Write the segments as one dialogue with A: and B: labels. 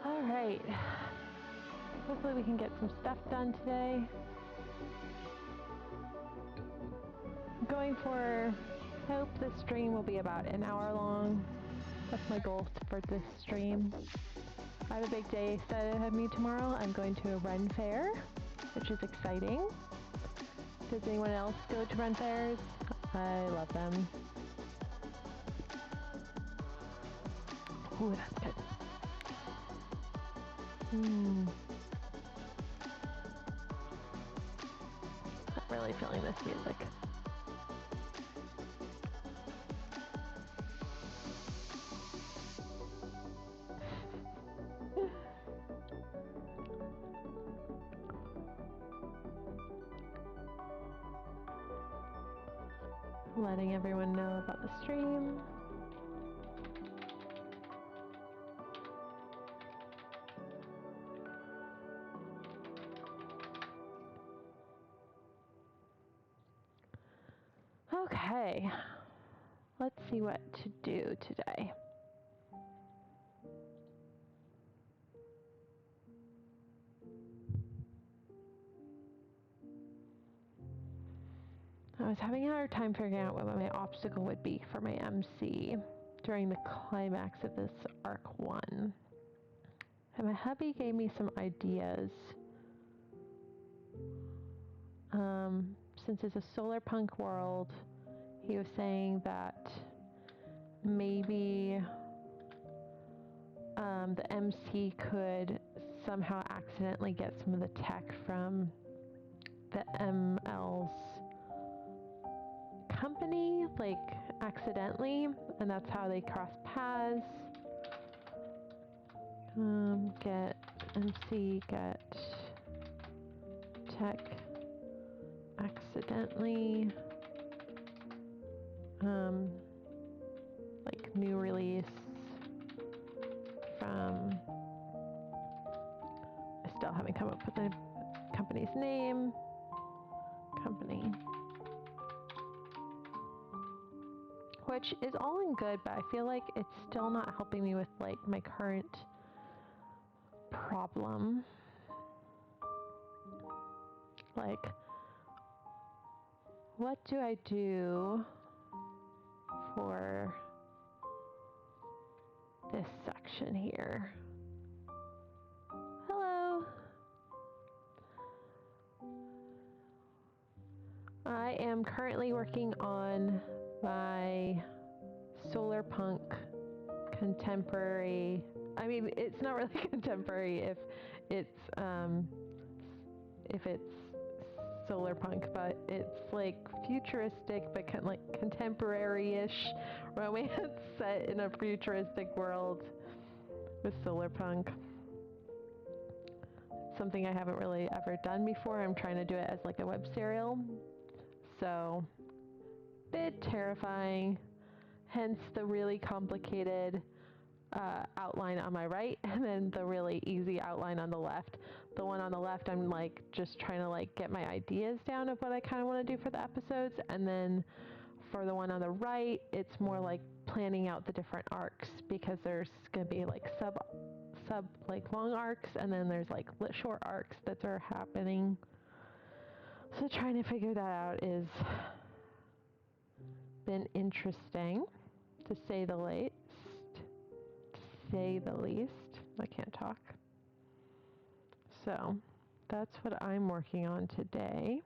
A: All right. Hopefully we can get some stuff done today. I'm going for, I hope this stream will be about an hour long. That's my goal for this stream. I have a big day set ahead of me tomorrow. I'm going to a Ren Fair, which is exciting. Does anyone else go to Ren Fairs? I love them. Ooh, that's good. I'm really feeling this music. Letting everyone know about the stream. Okay, let's see what to do today. I was having a hard time figuring out what my obstacle would be for my MC during the climax of this Arc 1. And my hubby gave me some ideas. Since it's a solar punk world, he was saying that maybe the MC could somehow accidentally get some of the tech from the ML's company, like accidentally, and that's how they cross paths. Get MC, get tech accidentally. Like new release from, I still haven't come up with the company's name. Company. Which is all in good, but I feel like it's still not helping me with like my current problem. Like, what do I do for this section here? Hello. I am currently working on my solar punk contemporary. I mean, it's not really contemporary if it's solar punk, but it's like futuristic, but kind of like contemporary-ish romance set in a futuristic world with solar punk. Something I haven't really ever done before. I'm trying to do it as like a web serial, so bit terrifying, hence the really complicated outline on my right and then the really easy outline on the left. The one on the left, I'm like just trying to like get my ideas down of what I kind of want to do for the episodes, and then for the one on the right, it's more like planning out the different arcs, because there's gonna be like sub like long arcs, and then there's like short arcs that are happening. So trying to figure that out is been interesting, to say the least. I can't talk. So that's what I'm working on today.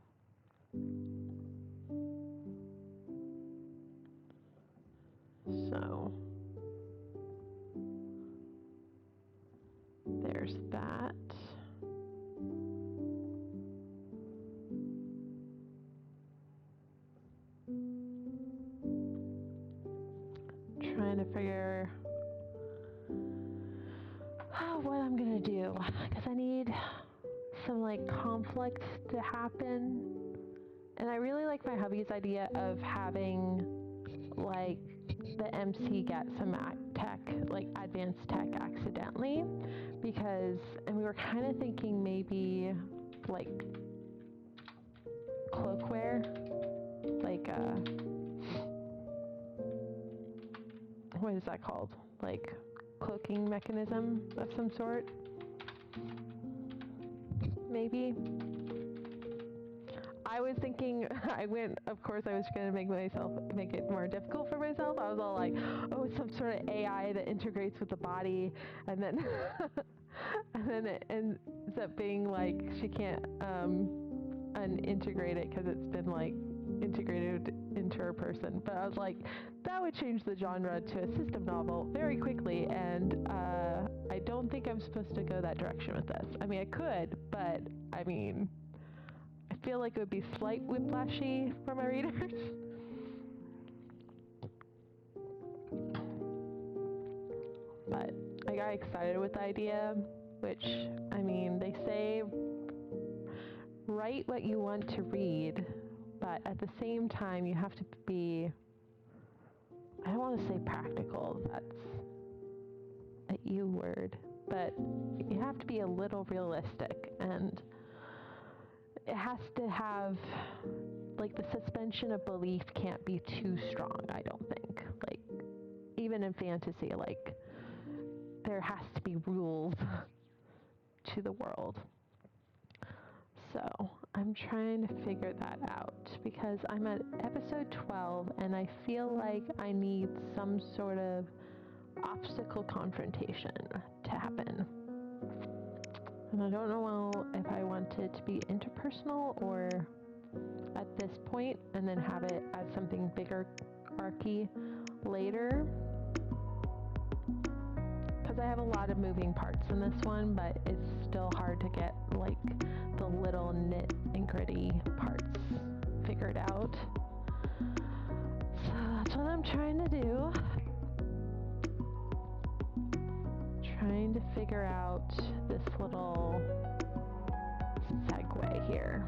A: So there's that. Trying to figure what I'm gonna do, because I need some like conflict to happen, and I really like my hubby's idea of having like the MC get some tech, like advanced tech accidentally, because, and we were kind of thinking maybe like cloakware, like what is that called, like cloaking mechanism of some sort, maybe. I was thinking, of course I was going to make it more difficult for myself. I was all like, oh, it's some sort of AI that integrates with the body, and then and then it ends up being like she can't unintegrate it because it's been like integrated into her person. But I was like, that would change the genre to a system novel very quickly, and I don't think I'm supposed to go that direction with this. I mean, I could, but I mean, I feel like it would be slight whiplashy for my readers. But I got excited with the idea, which, I mean, they say write what you want to read, but at the same time you have to be, I don't want to say practical, that's an U word, but you have to be a little realistic, and it has to have, like, the suspension of belief can't be too strong, I don't think. Like, even in fantasy, like, there has to be rules to the world. So I'm trying to figure that out, because I'm at episode 12 and I feel like I need some sort of obstacle confrontation to happen. And I don't know if I want it to be interpersonal or at this point and then have it as something bigger, archy later. Because I have a lot of moving parts in this one, but it's still hard to get like the little nit and gritty parts figured out. So that's what I'm trying to do. Trying to figure out this little segue here.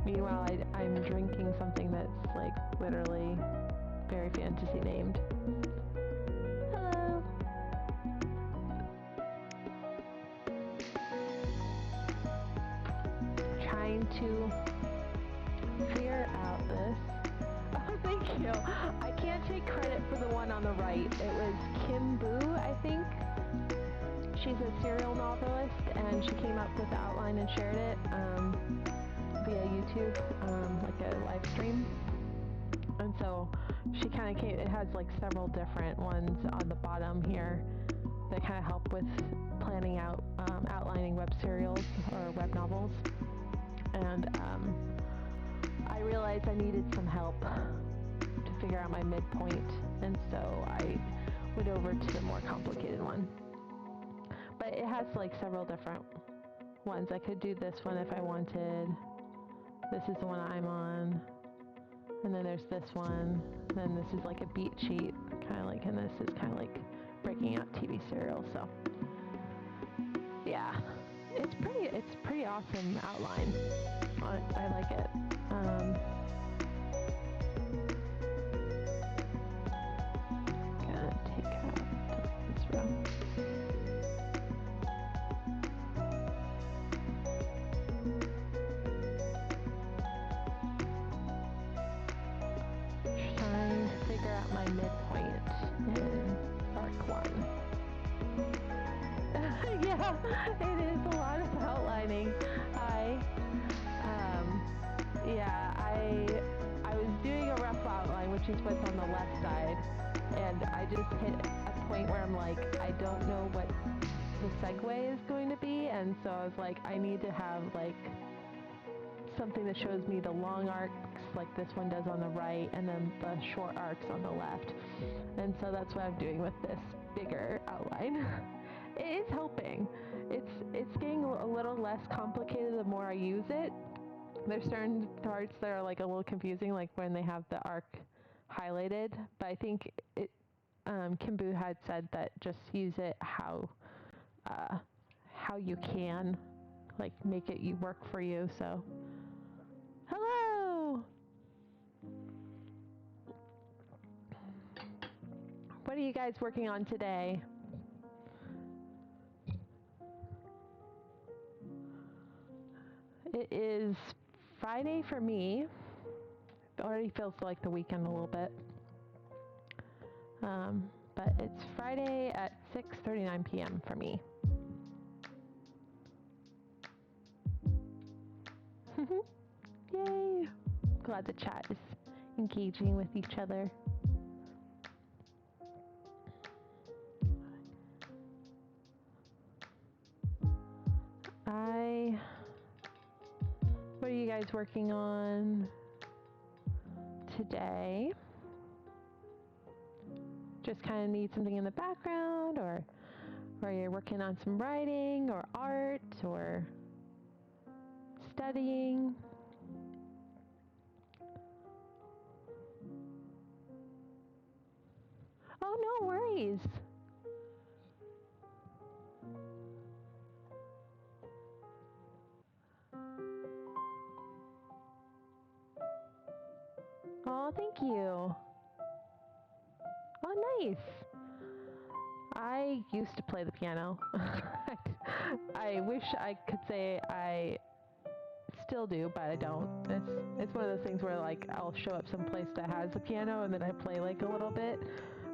A: Meanwhile, I'm drinking something that's like literally very fantasy named. Hello. Trying to figure out this. Oh, thank you. I can't take credit for the one on the right. It was Kim Boo, I think. She's a serial novelist, and she came up with the outline and shared it via YouTube, like a live stream. And so she kind of it has like several different ones on the bottom here that kind of help with planning out, outlining web serials or web novels. And I realized I needed some help to figure out my midpoint, and so I went over to the more complicated one. but it has like several different ones. I could do this one if I wanted. This is the one I'm on. And then there's this one. Then this is like a beat sheet, kind of like, and this is kind of like breaking out TV serials. So yeah, it's pretty awesome outline. I like it. Gonna take out this row. Trying to figure out my midpoint in arc 1. Yeah, it is a lot of outlining. I was doing a rough outline, which is what's on the left side, and I just hit a point where I'm like, I don't know what the segue is going to be, and so I was like, I need to have like something that shows me the long arcs like this one does on the right, and then the short arcs on the left. And so that's what I'm doing with this bigger outline. It is helping. It's getting a little less complicated the more I use it. There's certain parts that are like a little confusing, like when they have the arc highlighted, but I think Kim Boo had said that just use it how you can, like make it work for you. So hello, what are you guys working on today? It is Friday for me. It already feels like the weekend a little bit. But it's Friday at 6:39 p.m. for me. Yay! Glad the chat is engaging with each other. What are you guys working on today? Just kind of need something in the background, or you're working on some writing or art or studying? Oh, no worries. Oh, thank you. Oh, nice. I used to play the piano. I wish I could say I still do, but I don't. It's one of those things where like I'll show up someplace that has a piano and then I play like a little bit,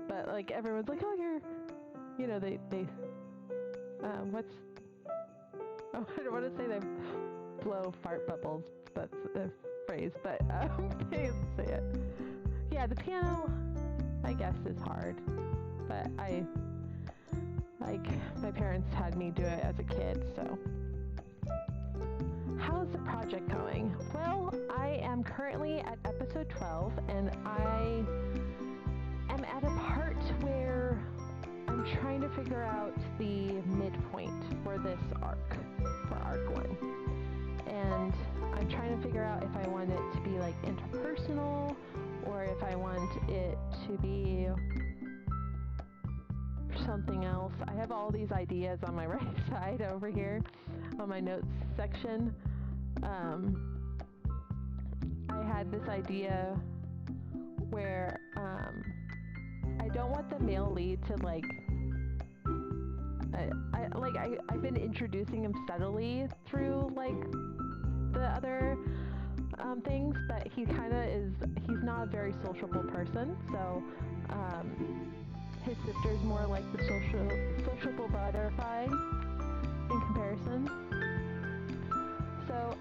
A: but like everyone's like, oh, they what's, oh, I don't want to say they blow fart bubbles. That's the phrase, but they say it. Yeah, the piano, I guess, is hard, but my parents had me do it as a kid, so. How's the project going? Well, I am currently at episode 12, and I am at a part where I'm trying to figure out the midpoint for this arc, for arc 1. And I'm trying to figure out if I want it to be like interpersonal, or if I want it to be something else. I have all these ideas on my right side over here on my notes section. I had this idea where I don't want the male lead to like I've been introducing him steadily through like the other things, but he's not a very sociable person, so his sister's more like the sociable butterfly in comparison. So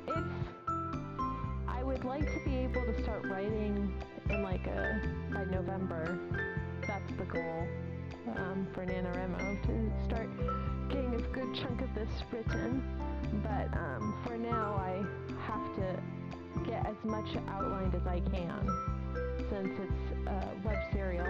A: I would like to be able to start writing in by November. That's the goal for NaNoWriMo, to start getting a good chunk of this written. But for now, I have to get as much outlined as I can. Since it's a web serial,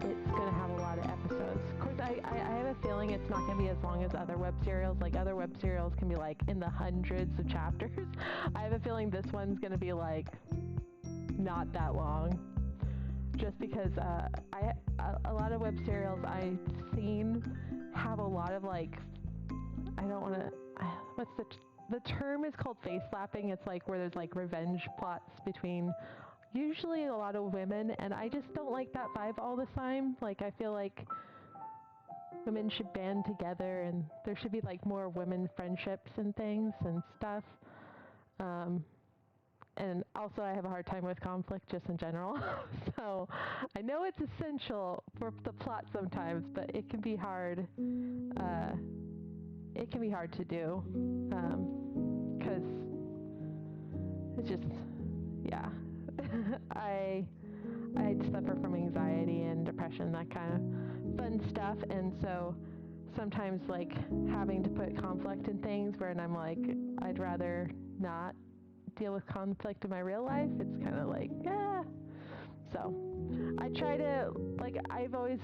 A: it's going to have a lot of episodes. Of course, I I have a feeling it's not going to be as long as other web serials. Like other web serials can be like in the hundreds of chapters. I have a feeling this one's going to be like not that long. Just because a lot of web serials I've seen have a lot of like, I don't want to, what's the term is called face slapping. It's like where there's like revenge plots between usually a lot of women, and I just don't like that vibe all the time. Like I feel like women should band together and there should be like more women friendships and things and stuff. And also I have a hard time with conflict just in general. So I know it's essential for the plot sometimes, but it can be hard. It can be hard to do. 'Cause it's just, yeah. I suffer from anxiety and depression, that kind of fun stuff, and so sometimes like having to put conflict in things where I'm like, I'd rather not deal with conflict in my real life. It's kind of like, So I try to, like, I've always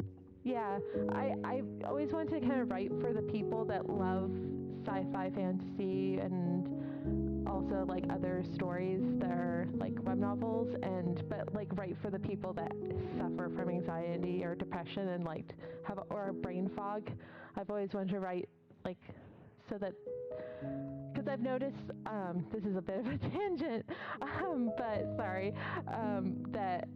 A: wanted to kind of write for the people that love sci-fi fantasy and also like other stories that are like web novels, but like write for the people that suffer from anxiety or depression and like or brain fog. I've always wanted to write like so that, because I've noticed, this is a bit of a tangent, but sorry, that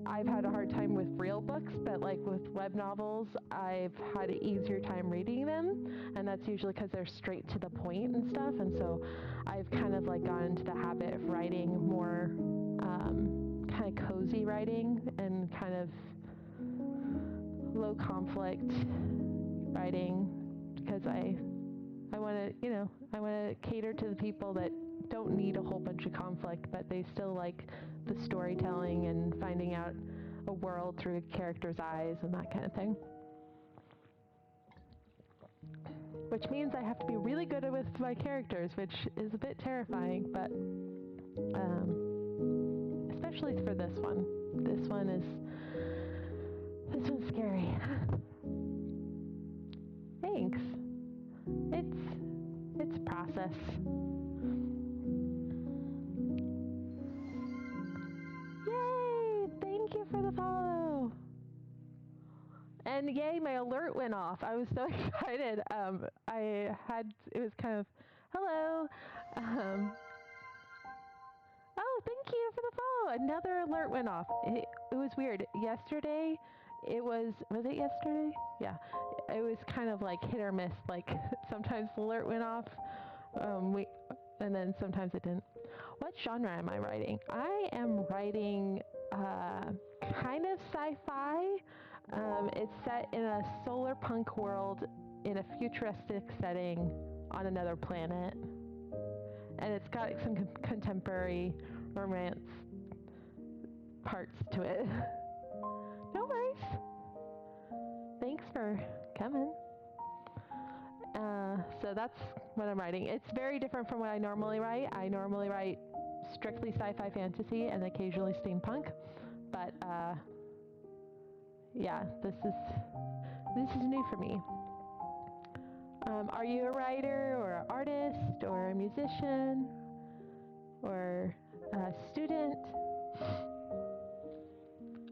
A: I've had a hard time with real books, but like with web novels, I've had an easier time reading them, and that's usually because they're straight to the point and stuff, and so I've kind of like gotten into the habit of writing more kind of cozy writing and kind of low conflict writing, because I want to, I want to cater to the people that don't need a whole bunch of conflict, but they still like the storytelling and finding out a world through a character's eyes and that kind of thing. Which means I have to be really good with my characters, which is a bit terrifying, but especially for this one. This one's scary. Thanks. It's a process. Yay! Thank you for the follow. And yay, my alert went off. I was so excited. It was kind of, hello. Oh, thank you for the follow. Another alert went off. It was weird. Yesterday, was it yesterday? Yeah. It was kind of like hit or miss. Like sometimes the alert went off, and then sometimes it didn't. What genre am I writing? I am writing kind of sci-fi. It's set in a solar punk world in a futuristic setting on another planet. And it's got some contemporary romance parts to it. No worries. Thanks for coming. So that's what I'm writing. It's very different from what I normally write. I normally write strictly sci-fi fantasy and occasionally steampunk. But yeah, this is new for me. Are you a writer or an artist or a musician or a student?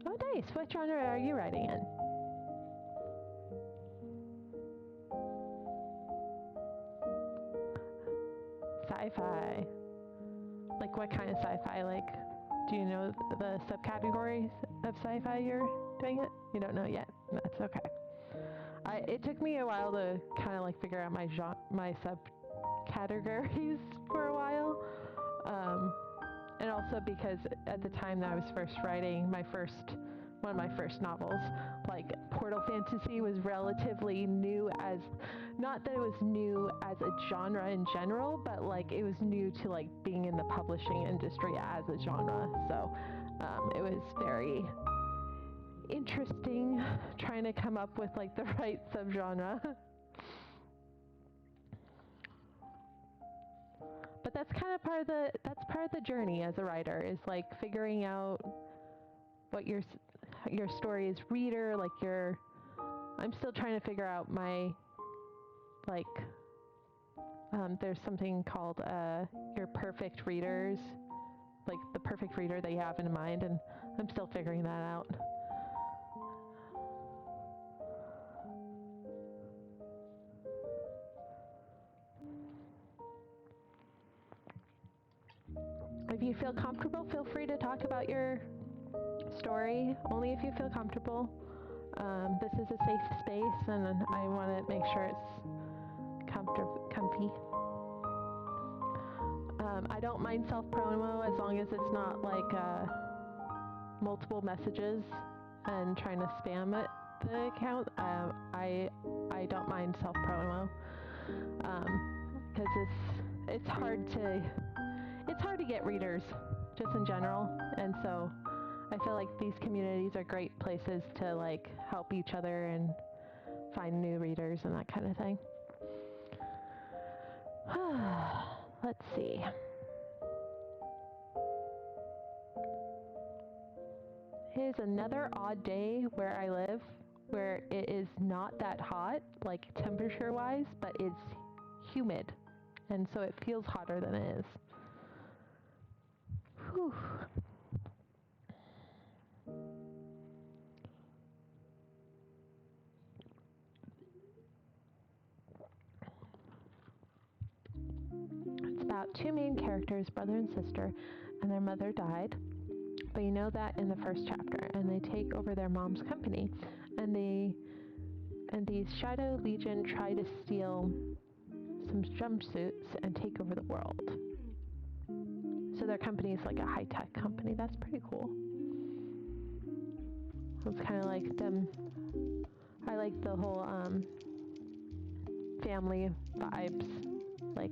A: Oh, nice. What genre are you writing in? Sci-fi. Like what kind of sci-fi? Like, do you know the subcategories of sci-fi you're doing it? You don't know yet. That's okay. It took me a while to kind of like figure out my subcategories for a while, and also because at the time that I was first writing one of my first novels, like Portal Fantasy was relatively new, as not that it was new as a genre in general, but like it was new to like being in the publishing industry as a genre. So it was very interesting trying to come up with like the right subgenre. But that's kind of part of the journey as a writer, is like figuring out what your story is reader, like your I'm still trying to figure out my, like, there's something called your perfect readers, like the perfect reader that you have in mind, and I'm still figuring that out. If you feel comfortable, feel free to talk about your story, only if you feel comfortable. This is a safe space, and I want to make sure it's comfy. I don't mind self-promo as long as it's not like multiple messages and trying to spam the account. I don't mind self-promo because it's hard to get readers just in general, and so I feel like these communities are great places to like help each other and find new readers and that kind of thing. Let's see. It is another odd day where I live, where it is not that hot, like temperature-wise, but it's humid, and so it feels hotter than it is. Whew. It's about two main characters, brother and sister, and their mother died. But you know that in the first chapter, and they take over their mom's company, and these Shadow Legion try to steal some jumpsuits and take over the world. So their company is like a high-tech company. That's pretty cool. It's kind of like them. I like the whole family vibes, like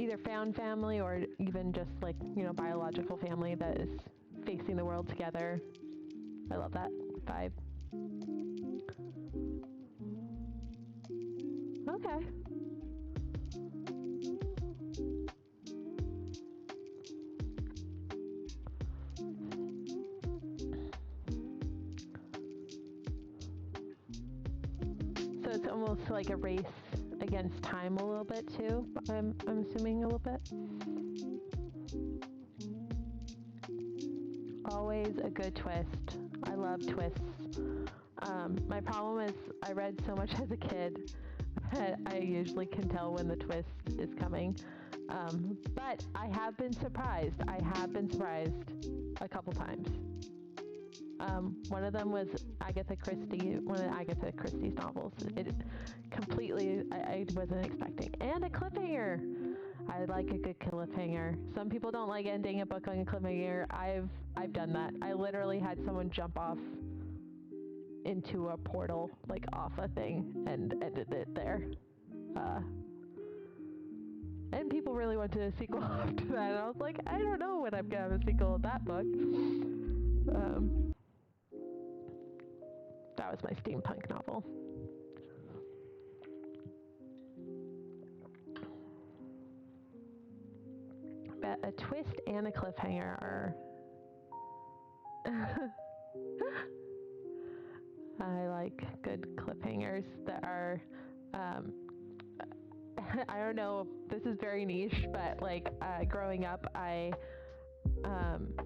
A: either found family or even just like, you know, biological family that is facing the world together. I love that vibe. Okay. So it's almost like a race against time a little bit too, I'm assuming a little bit. Always a good twist. I love twists. My problem is I read so much as a kid that I usually can tell when the twist is coming. But I have been surprised. A couple times. One of them was Agatha Christie, one of Agatha Christie's novels. It completely, I wasn't expecting. And a cliffhanger. I like a good cliffhanger. Some people don't like ending a book on a cliffhanger. I've done that. I literally had someone jump off into a portal, like off a thing, and ended it there. And people really wanted a sequel after that. And I was like, I don't know when I'm gonna have a sequel of that book. That was my steampunk novel. But a twist and a cliffhanger are... I like good cliffhangers that are... I don't know, this is very niche, but like growing up,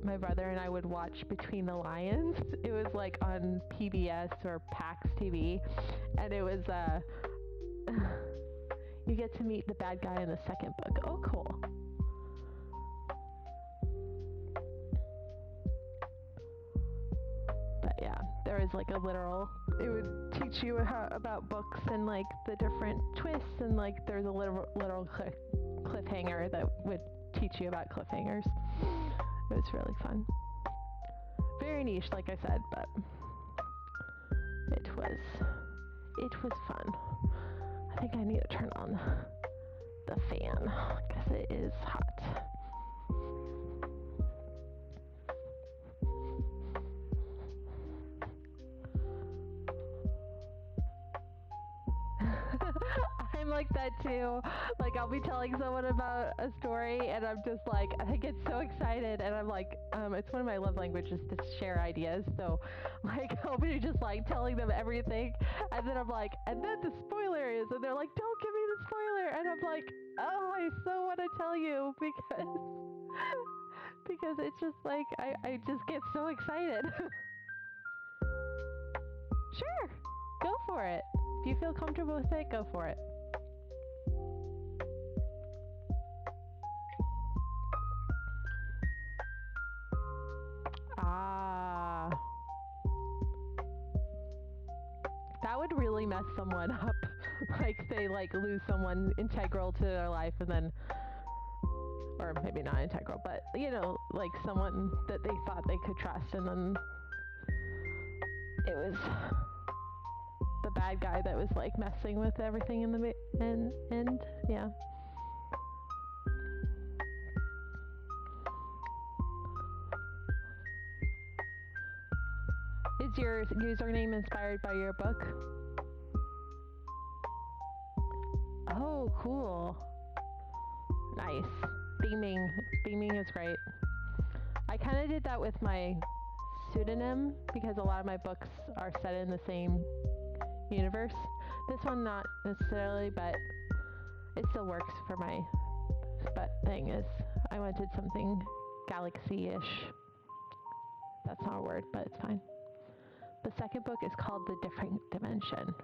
A: my brother and I would watch Between the Lions. It was like on PBS or PAX TV, and it was you get to meet the bad guy in the second book. Oh, cool. But yeah, there was like a literal, it would teach you about books and like the different twists, and like there's a literal cliffhanger that would teach you about cliffhangers. It was really fun. Very niche, like I said, but it was fun. I think I need to turn on the fan because it is hot. I'm like that too. Like like I'll be telling someone about a story and I'm just like, I get so excited and I'm like, it's one of my love languages to share ideas. So like I'll be just like telling them everything and then I'm like, and then the spoiler is, and they're like, don't give me the spoiler. And I'm like, oh, I so want to tell you because because it's just like, I just get so excited. Sure, go for it. If you feel comfortable with it, go for it. Ah, that would really mess someone up. Like they like lose someone integral to their life and then, or maybe not integral, but you know, like someone that they thought they could trust and then it was the bad guy that was like messing with everything in the end. Yeah. Is your username inspired by your book? Oh, cool. Nice. Theming is great. I kind of did that with my pseudonym because a lot of my books are set in the same universe. This one not necessarily, but it still works for my, but thing is, I wanted something galaxy-ish. That's not a word, but it's fine. The second book is called The Different Dimension.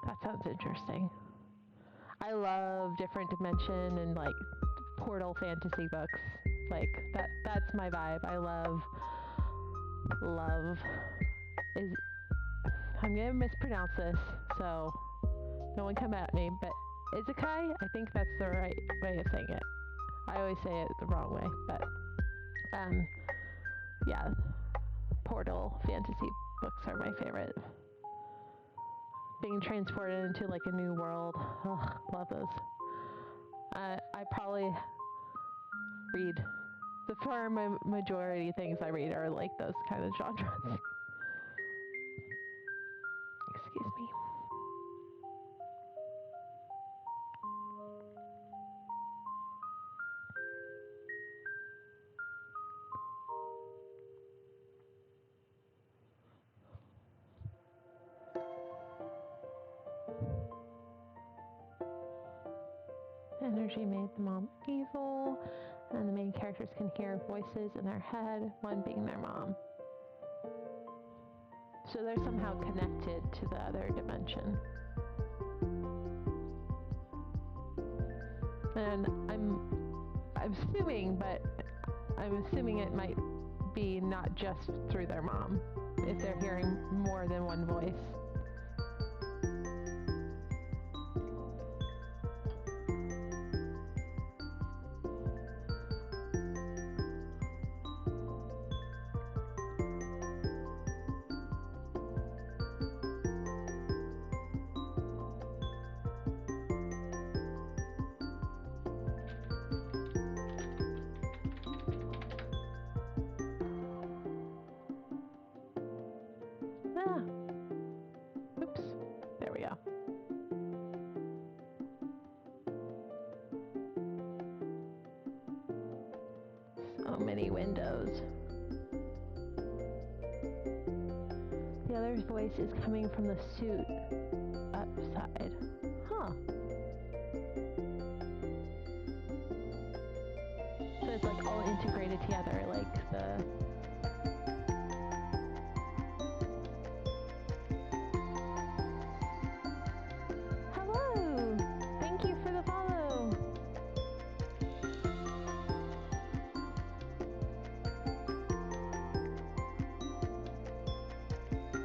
A: That sounds interesting. I love different dimension and like portal fantasy books. Like that's my vibe. I love is, I'm gonna mispronounce this, so no one come at me, but Isekai, I think that's the right way of saying it. I always say it the wrong way, but yeah, portal fantasy books are my favorite. Being transported into like a new world. Ugh, love those. I probably read, the far majority things I read are like those kind of genres. Excuse me. Energy made the mom evil, and the main characters can hear voices in their head, one being their mom. So they're somehow connected to the other dimension. And I'm assuming, but I'm assuming it might be not just through their mom, if they're hearing more than one voice. Ah, oops, there we go. So many windows. The other voice is coming from the suit upside. Huh. So it's like all integrated together, like the... Hello! Thank you for the follow!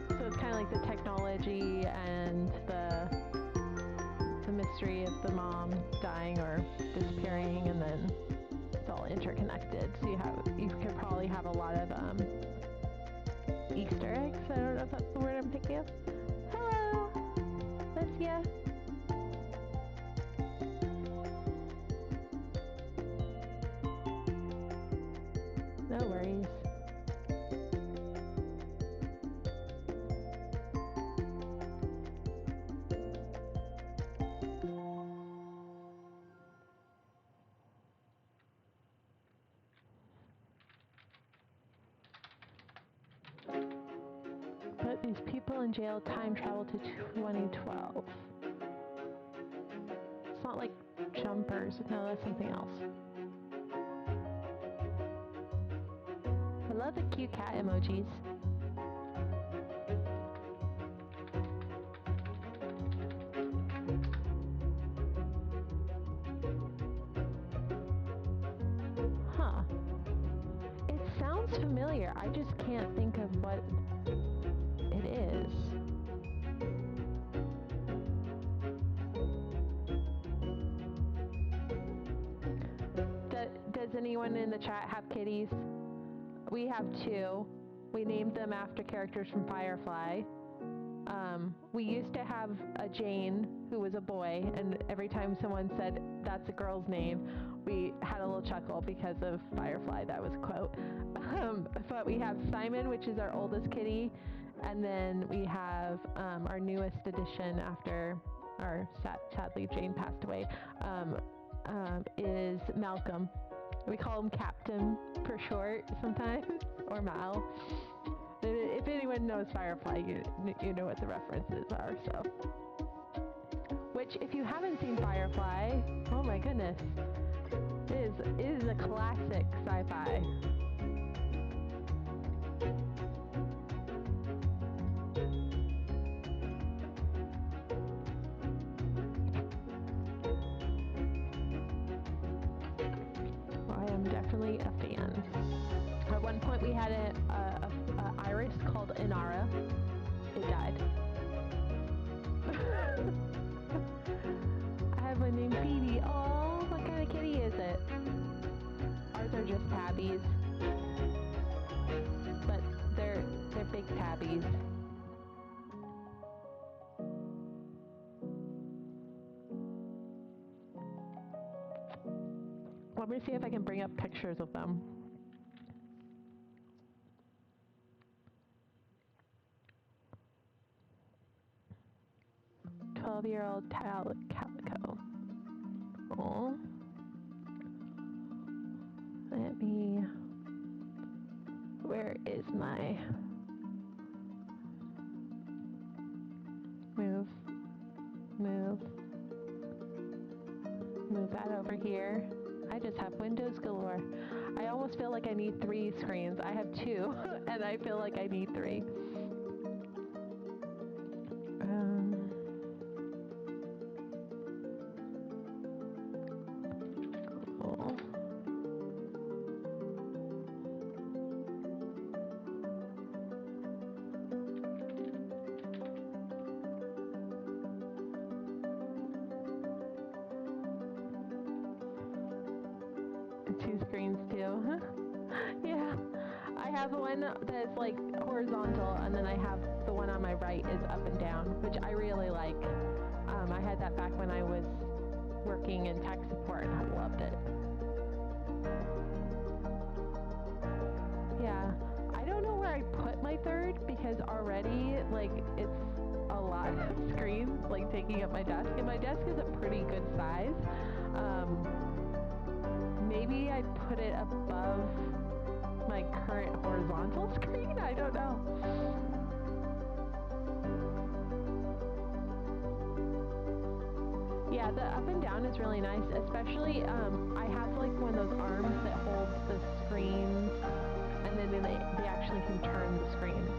A: So it's kind of like the technology and the mystery of the mom dying or disappearing, and then it's all interconnected. So you could probably have a lot of Easter eggs. I don't know if that's the word I'm thinking of. Hello, Licia. No worries. These people in jail time travel to 2012. It's not like jumpers. No, that's something else. I love the cute cat emojis. Huh. It sounds familiar. I just can't think of what it is. Does anyone in the chat have kitties? We have two. We named them after characters from Firefly. We used to have a Jane who was a boy, and every time someone said that's a girl's name, we had a little chuckle because of Firefly. That was a quote. But we have Simon, which is our oldest kitty, and then we have our newest addition after sadly Jane passed away, is Malcolm. We call him Captain for short sometimes, or Mal. If anyone knows Firefly, you know what the references are, so. Which, if you haven't seen Firefly, oh my goodness, it is a classic sci-fi. I am definitely a fan. At one point we had a iris called Inara. It died. I have one named Phoebe. Oh, what kind of kitty is it? Ours are just tabbies. But they're big tabbies. Let me see if I can bring up pictures of them. "12-year-old Calico." Oh. Let me... Where is my... Move that over here. I just have windows galore. I almost feel like I need 3 screens. I have 2, and I feel like I need 3. Oh. Two screens too. Yeah. I have one that's like horizontal, and then I have the one on my right is up and down, which I really like. I had that back when I was working in tech support, and I loved it. Yeah. I don't know where I put my third, because already, like, it's a lot of screens, like, taking up my desk, and my desk is a pretty good size. Maybe I put it above my current horizontal screen? I don't know. Yeah, the up and down is really nice, especially I have like one of those arms that holds the screens, and then they actually can turn the screens.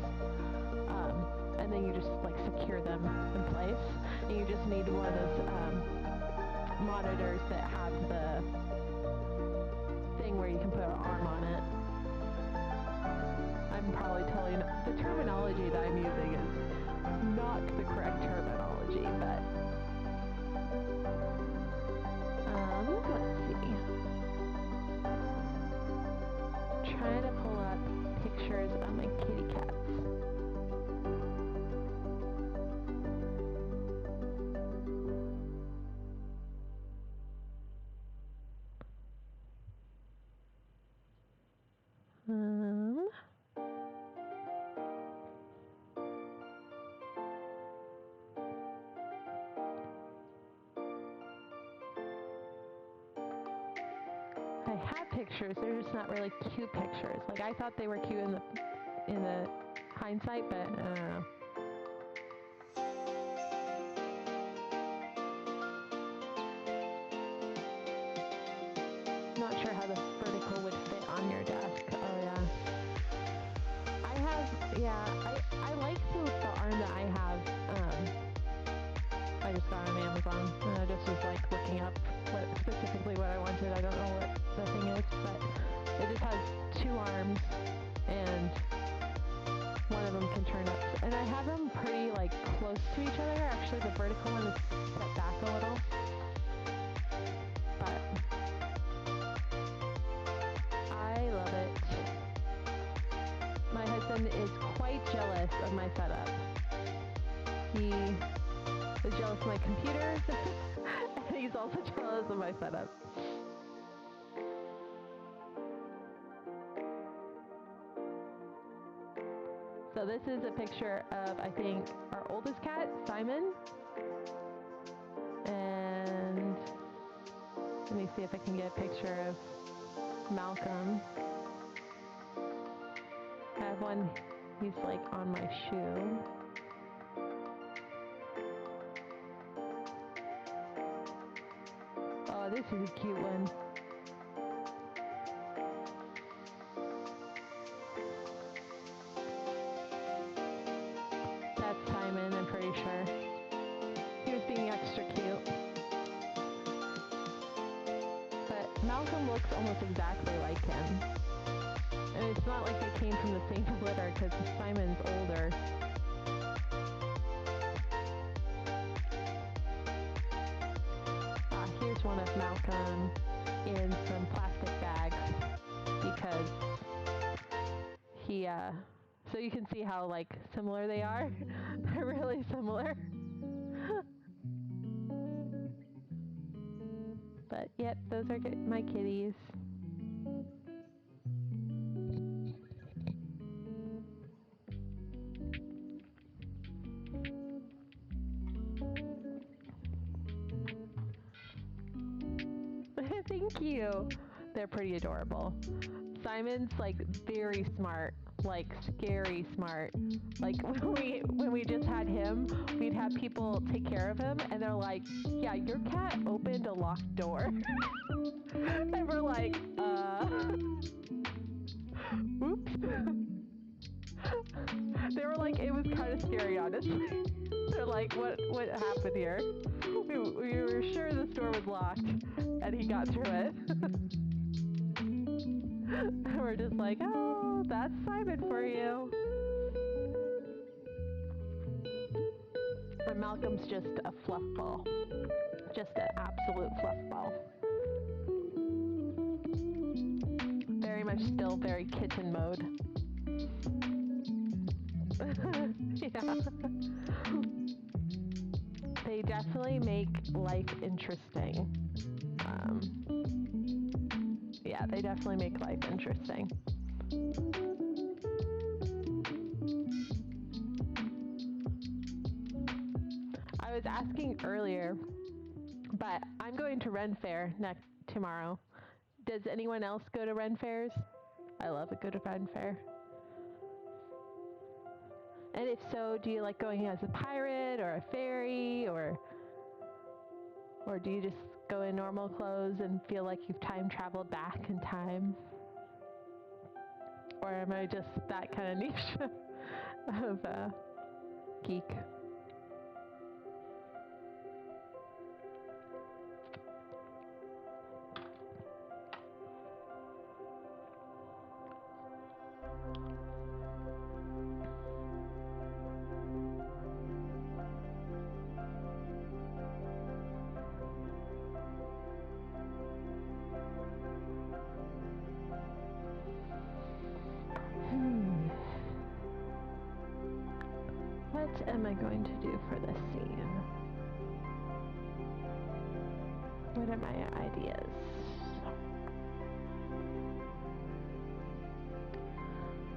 A: And then you just like secure them in place. And you just need one of those monitors that have the thing where you can put an arm on it. I'm probably totally not, the terminology that I'm using is not the correct terminology, but let's see. Trying to pull up pictures of my kitty cats. I have pictures, they're just not really cute pictures. Like, I thought they were cute in the in the hindsight, but I don't know. Not sure how the vertical would fit on your desk. Oh yeah. I like the arm that I have. I just got on Amazon, and I just was like looking up specifically what I wanted. I don't know what the thing is, but it just has two arms, and one of them can turn up. And I have them pretty like close to each other. Actually, the vertical one is set back a little, but I love it. My husband is quite jealous of my setup. He is jealous of my computer, and he's also jealous of my setup. So this is a picture of, I think, our oldest cat, Simon. And let me see if I can get a picture of Malcolm. I have one, he's like on my shoe. Oh, this is a cute one. That's Simon, I'm pretty sure. He was being extra cute. But Malcolm looks almost exactly like him. And it's not like they came from the same litter, because Simon's older. Here's one of Malcolm in some plastic bags, because he, so you can see how, like, similar they are. They're really similar. But, yep, those are my kitties. Thank you. They're pretty adorable. Simon's like very smart, like scary smart. Like when we just had him, we'd have people take care of him, and they're like, "Yeah, your cat opened a locked door," and we're like, "Oops." They were like, it was kind of scary, honestly. They're like, what happened here? We were sure this door was locked, and he got through it. And we're just like, oh, that's Simon for you. And Malcolm's just a fluff ball. Just an absolute fluff ball. Very much still very kitten mode. Yeah. They definitely make life interesting. Yeah, they definitely make life interesting. I was asking earlier, but I'm going to Ren Fair tomorrow. Does anyone else go to Ren Fairs? I love a good Ren Fair. And if so, do you like going as a pirate or a fairy, or do you just go in normal clothes and feel like you've time traveled back in time? Or am I just that kind of niche of geek? What am I going to do for this scene? What are my ideas?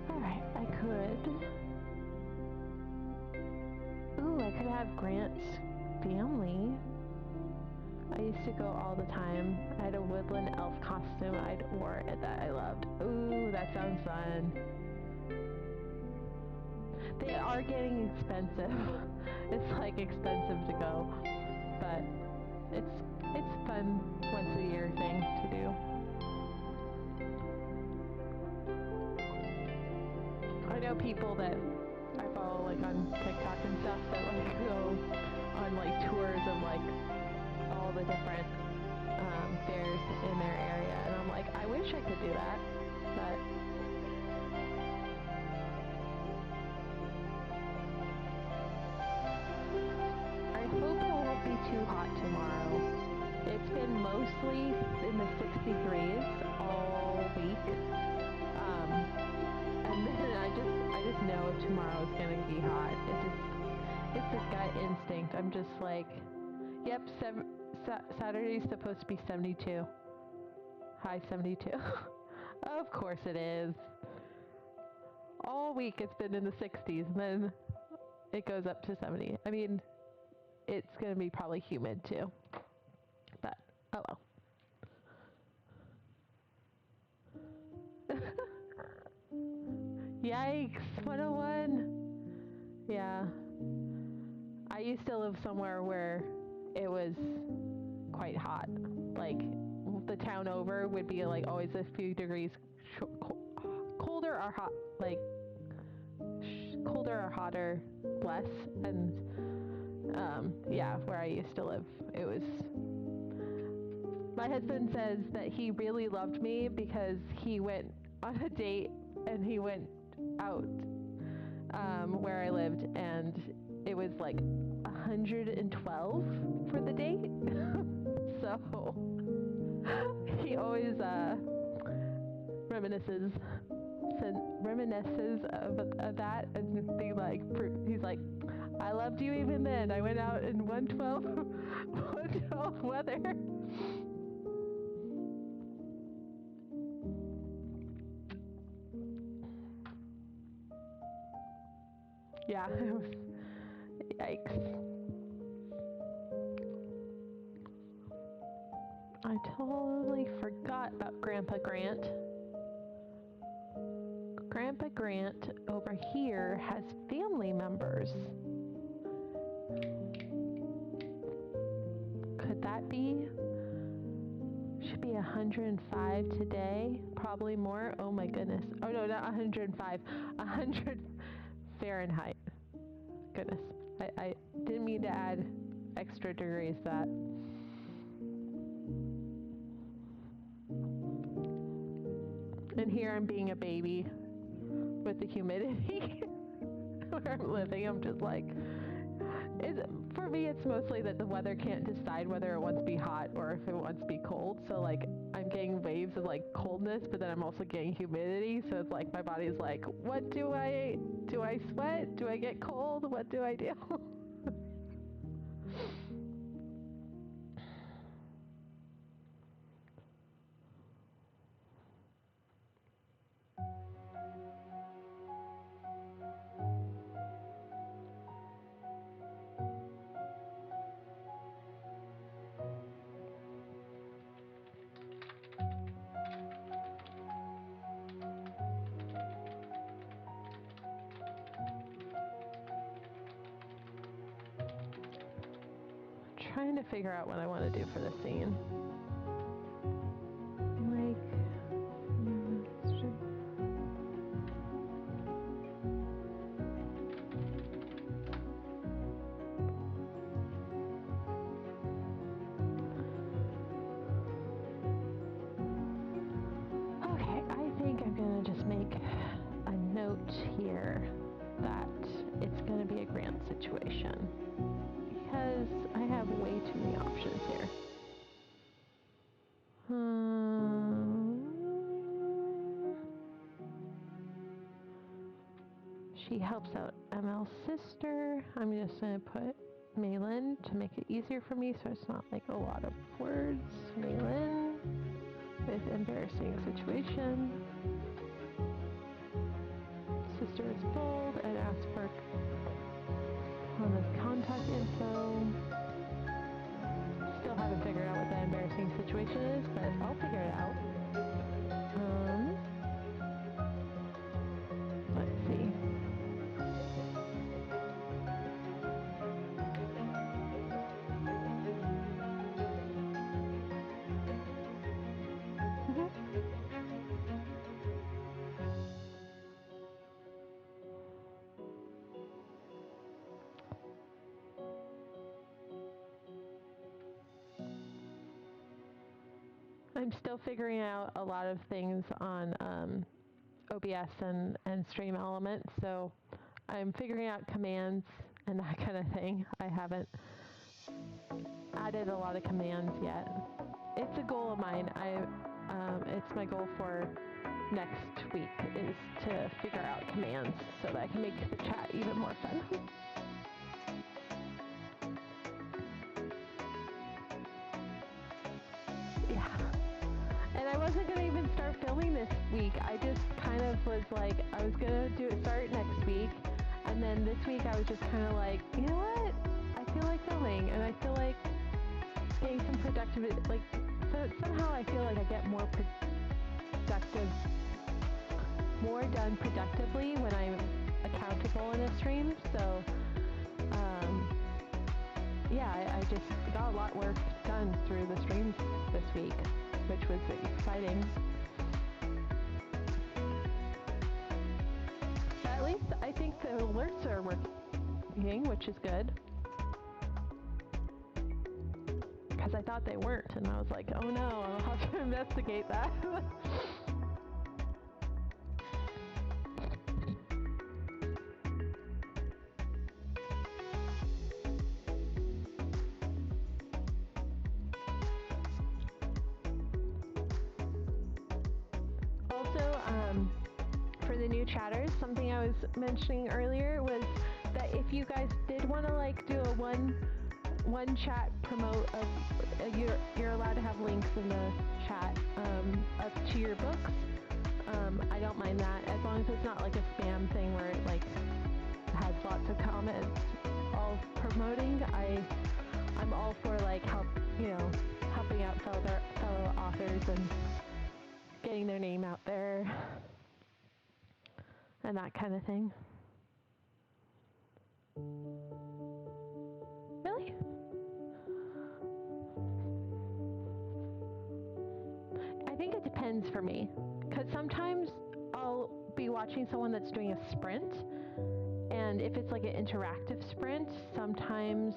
A: Alright, I could... Ooh, I could have Grant's family. I used to go all the time. I had a woodland elf costume I'd wore that I loved. Ooh, that sounds fun. They are getting expensive. It's like expensive to go, but it's fun once a year thing to do. I know people that I follow like on TikTok and stuff that like go on like tours of like all the different fairs in their area, and I'm like, I wish I could do that, but I hope it won't be too hot tomorrow. It's been mostly in the 60s all week, and then I just know tomorrow is gonna be hot. It's a gut instinct. I'm just like, yep, Saturday's supposed to be 72. High 72. Of course it is. All week it's been in the 60s, and then it goes up to 70. I mean, it's going to be probably humid too. But, oh well. Yikes, 101. Yeah. I used to live somewhere where it was quite hot. Like, the town over would be like always a few degrees colder or hot, like colder or hotter, less. And yeah, where I used to live, it was. My husband says that he really loved me because he went on a date and he went out where I lived, and it was like 112 for the date. So he always reminisces of that, and he's like, I loved you even then. I went out in 112 weather. Yeah, it was, yikes. I totally forgot about Grandpa Grant. Grandpa Grant over here has family members. Could that be? Should be 105 today. Probably more. Oh my goodness. Oh no, not 105. 100 Fahrenheit. Goodness. I didn't mean to add extra degrees to that. And here I'm being a baby with the humidity where I'm living. I'm just like, for me it's mostly that the weather can't decide whether it wants to be hot or if it wants to be cold. So like I'm getting waves of like coldness, but then I'm also getting humidity. So it's like my body's like, what do I sweat? Do I get cold? What do I do? Trying to figure out what I want to do for this scene. Like, okay, I think I'm gonna just make a note here that it's gonna be a Grant situation, because I have way too many options here. She helps out ML's sister. I'm just going to put Maylin to make it easier for me so it's not like a lot of words. Maylin with embarrassing situation. Sister is bold and asks for Hana's contact info. Still haven't figured out what the embarrassing situation is, but I'll figure it out. Let's see. I'm still figuring out a lot of things on OBS and Stream Elements, so I'm figuring out commands and that kind of thing. I haven't added a lot of commands yet. It's a goal of mine. It's my goal for next week is to figure out commands so that I can make the chat even more fun. Yeah. And I wasn't going to even start filming this week. I just kind of was like, I was going to start next week. And then this week I was just kind of like, you know what? I feel like filming. And I feel like getting some productive, like, so somehow I feel like I get more done productively when I'm accountable in a stream. So, yeah, I just got a lot of work done through the streams this week, which was exciting. But at least I think the alerts are working, which is good. Because I thought they weren't, and I was like, oh no, I'll have to investigate that. Chatters, something I was mentioning earlier was that if you guys did want to like do a one chat promote of you're allowed to have links in the chat up to your books. I don't mind that as long as it's not like a spam thing where it like has lots of comments all promoting. I'm all for like helping out fellow authors and getting their name out there. And that kind of thing. Really? I think it depends for me. Because sometimes I'll be watching someone that's doing a sprint. And if it's like an interactive sprint, sometimes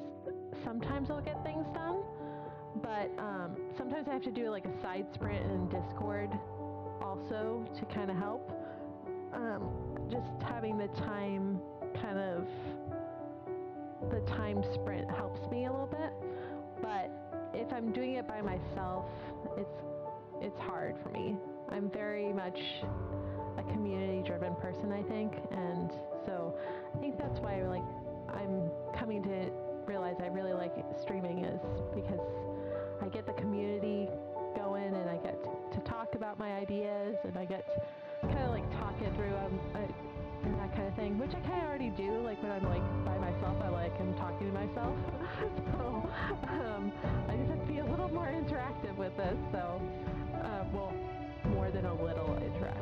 A: I'll get things done. But sometimes I have to do like a side sprint in Discord also to kind of help. Just having the time sprint helps me a little bit, but if I'm doing it by myself, it's hard for me. I'm very much a community-driven person, I think, and so I think that's why I'm coming to realize I really like streaming is because I get the community going and I get to talk about my ideas and I get kind of like talk it through and that kind of thing, which I kind of already do. Like when I'm like by myself, I'm talking to myself. So I just have to be a little more interactive with this. So well, more than a little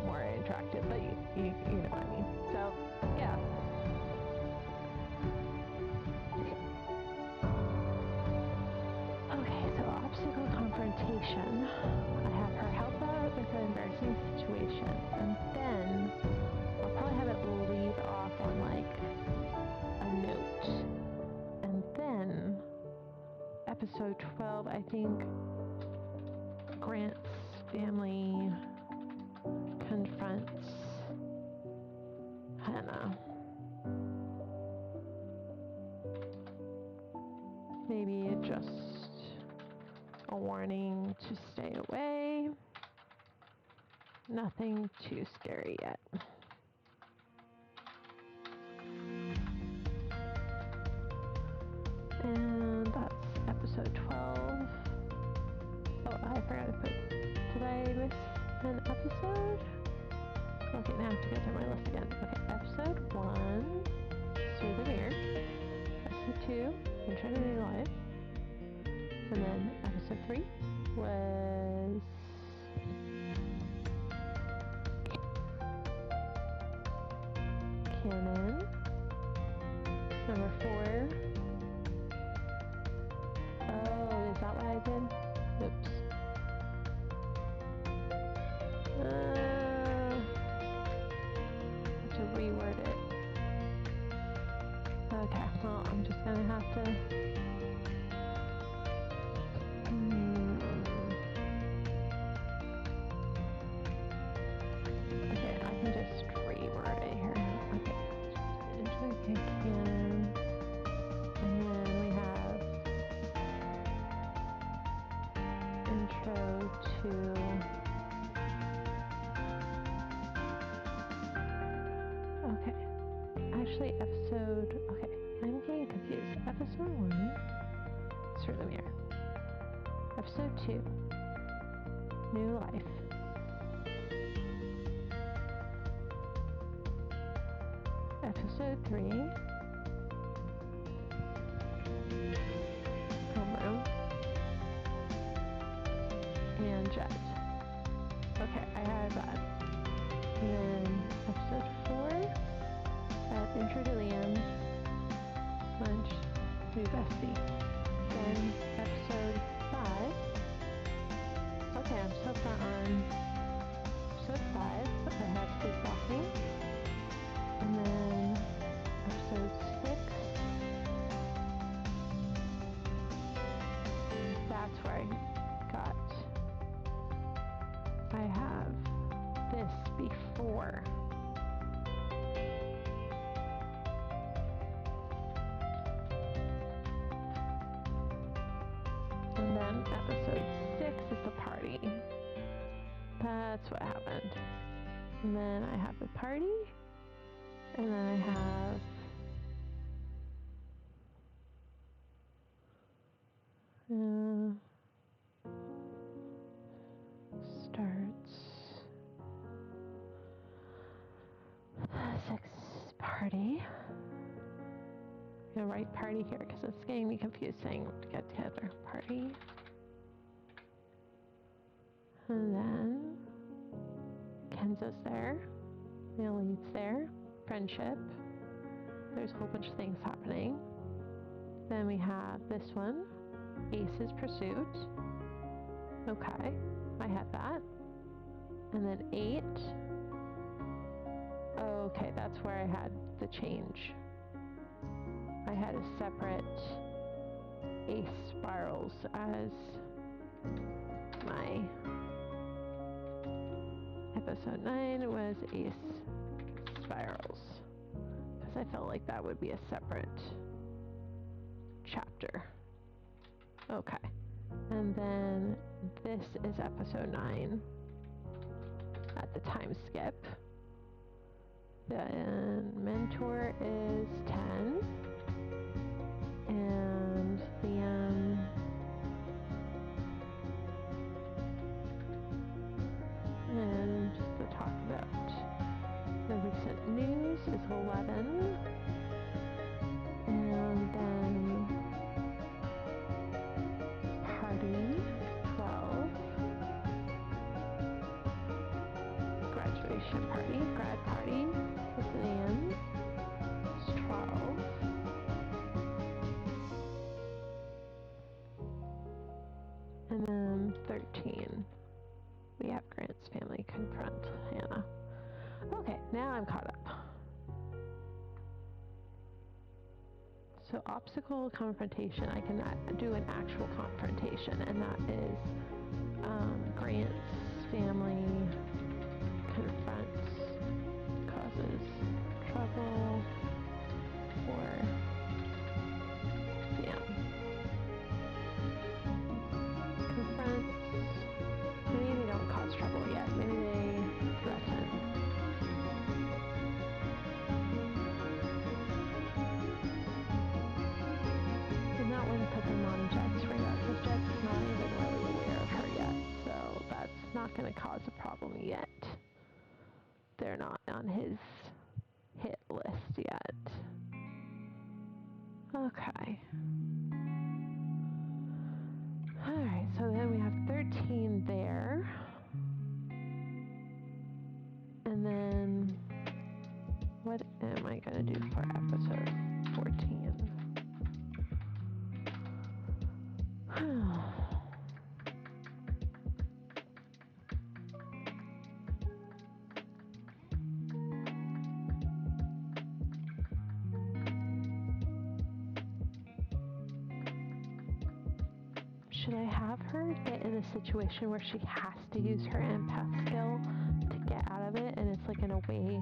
A: more interactive, but you know what I mean. So yeah. Okay, so obstacle confrontation. I have her help out with an embarrassing situation, and then I'll probably have it leave off on like a note. And then episode 12, I think Grant's family confronts Hannah. Maybe just a warning to stay away. Nothing too scary yet. And that's episode 12. Oh, I forgot to put, did I miss an episode? Okay, now I have to go through my list again. Okay, episode 1, Through the Mirror. Episode 2, Infinity Live. And then episode 3 was Canon. Number 4. Oh, is that what I did? Oops. Have to reword it. Okay, well, I'm just gonna have to Actually, okay, I'm getting confused. Episode 1, through the mirror. Episode 2, New Life. Episode 3, Homeroom. And Jet. Okay, I have that. And then episode 4, I have Intro to Liam, Lunch, New Bestie. Then episode 5, okay, I'm so far on episode 5, I have Sleepwalking. And then episode 6, that's where I have this before. And then episode 6 is the party. That's what happened. And then I have the party. And then I have starts 6 party. I'm gonna write party here because it's getting me confused saying get together party. And then Kenzo's there. Lee's there. Friendship. There's a whole bunch of things happening. Then we have this one, Ace's Pursuit. Okay, I had that. And then 8. Okay, that's where I had the change. I had a separate Ace Spirals as my episode 9 was Ace Spirals, because I felt like that would be a separate chapter. Okay, and then this is episode 9 at the time skip. Then Mentor is 10, and Liam and just to talk about the recent news is 11, and then party 12, graduation party, grad party with Liam is 12, and then 13. We have Grant's family confront Hannah. Okay, now I'm caught up. So obstacle confrontation, I can do an actual confrontation, and that is Grant's family confronts, causes trouble for Sam. Confronts. Maybe they don't cause trouble yet. Maybe they threaten. And that one put them on Jet's radar, because Jet's not even really aware of her yet. So that's not going to cause a problem yet. They're not on his hit list yet. Okay. Alright, so then we have 13 there. And then, what am I going to do for episode 14? Should I have her get in a situation where she has to use her empath skill to get out of it, and it's like in a way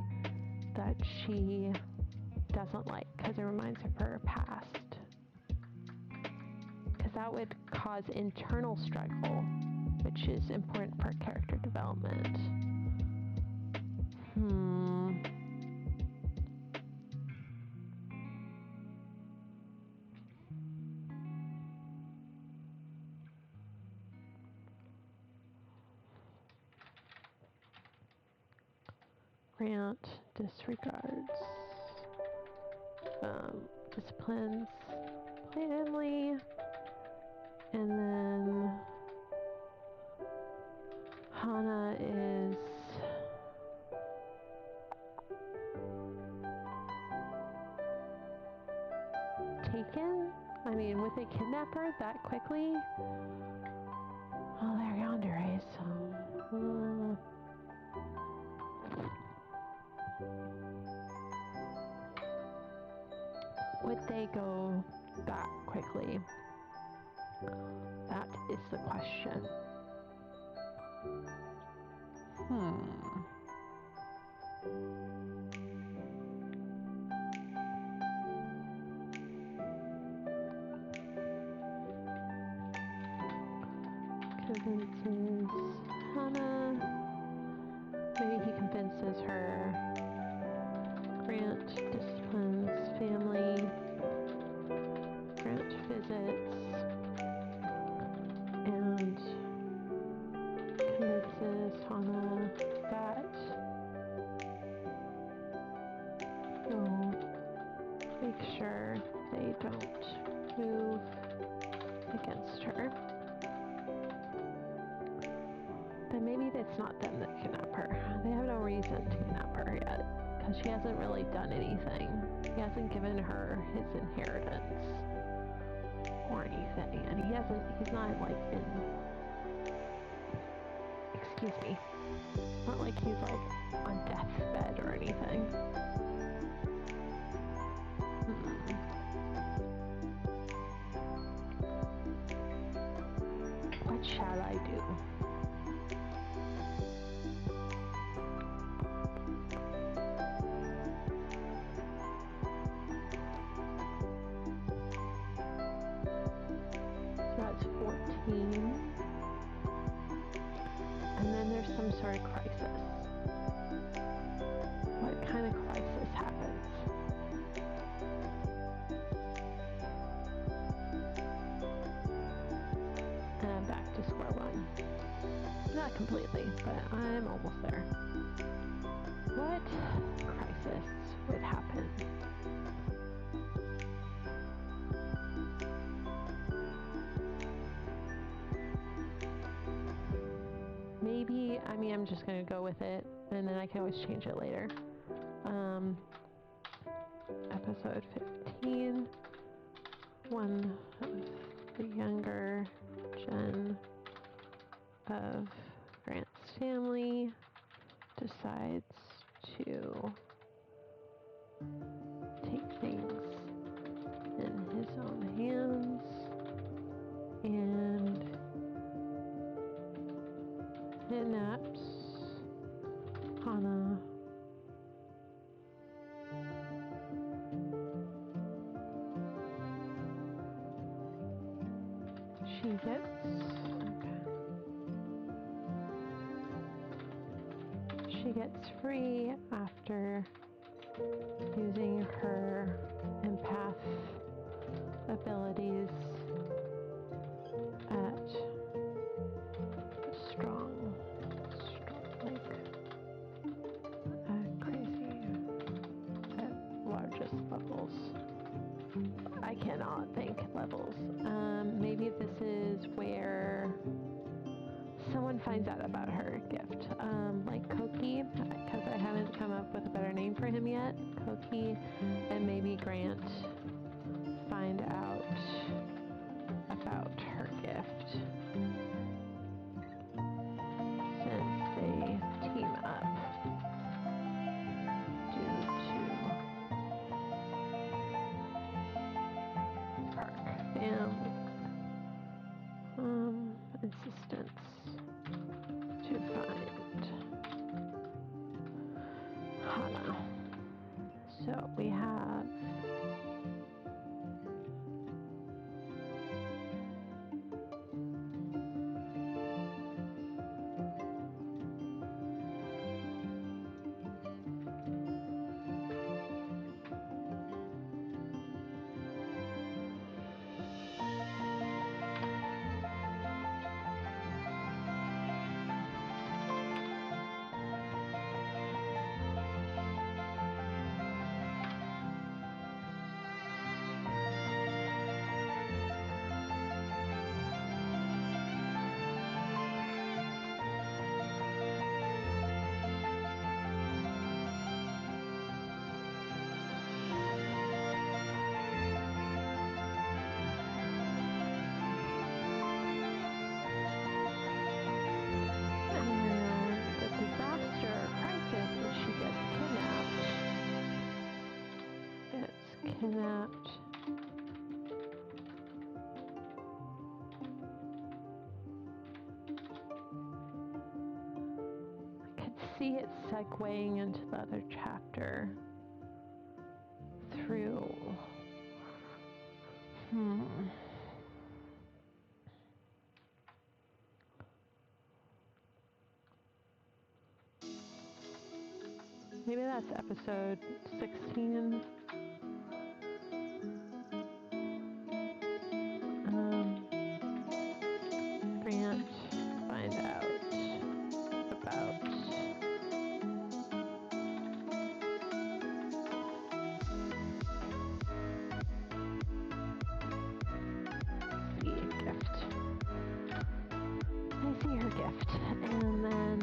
A: that she doesn't like because it reminds her of her past? Because that would cause internal struggle, which is important for character development. Grant disregards, disciplines family, and then Hana is taken? I mean, would they kidnap her that quickly? Oh, they're yandere, so... would they go that quickly? That is the question. Convinces Hana. Maybe he convinces her. Grant disciplines family. Grant visits. And convinces Hana that he'll make sure they don't move against her. Then maybe it's not them that kidnap her. They have no reason to kidnap her yet, because she hasn't really done anything. He hasn't given her his inheritance or anything, and he's not like been, excuse me, not like he's like on deathbed or anything. What shall I do? So that's 14. And then there's some sort of crisis. What kind of crisis happens? And I'm back to square one. Not completely, but I'm almost there. What crisis would happen? Maybe, I mean, I'm just going to go with it, and then I can always change it later. Episode 15. One of the younger gen of Grant's family decides to take things in his own hands and kidnaps Hana. She gets free after using her empath abilities at strong, like crazy, at largest levels. I cannot think levels. Maybe this is where someone finds out about her gift. Like Koki, because I haven't come up with a better name for him yet. Koki and maybe Grant find out about her gift. Since they team up due to Park family insistence to find Hana. So we have kidnapped. I could see it segueing into the other chapter through. Maybe that's episode 16. Grant find out about the gift. I see her gift, and then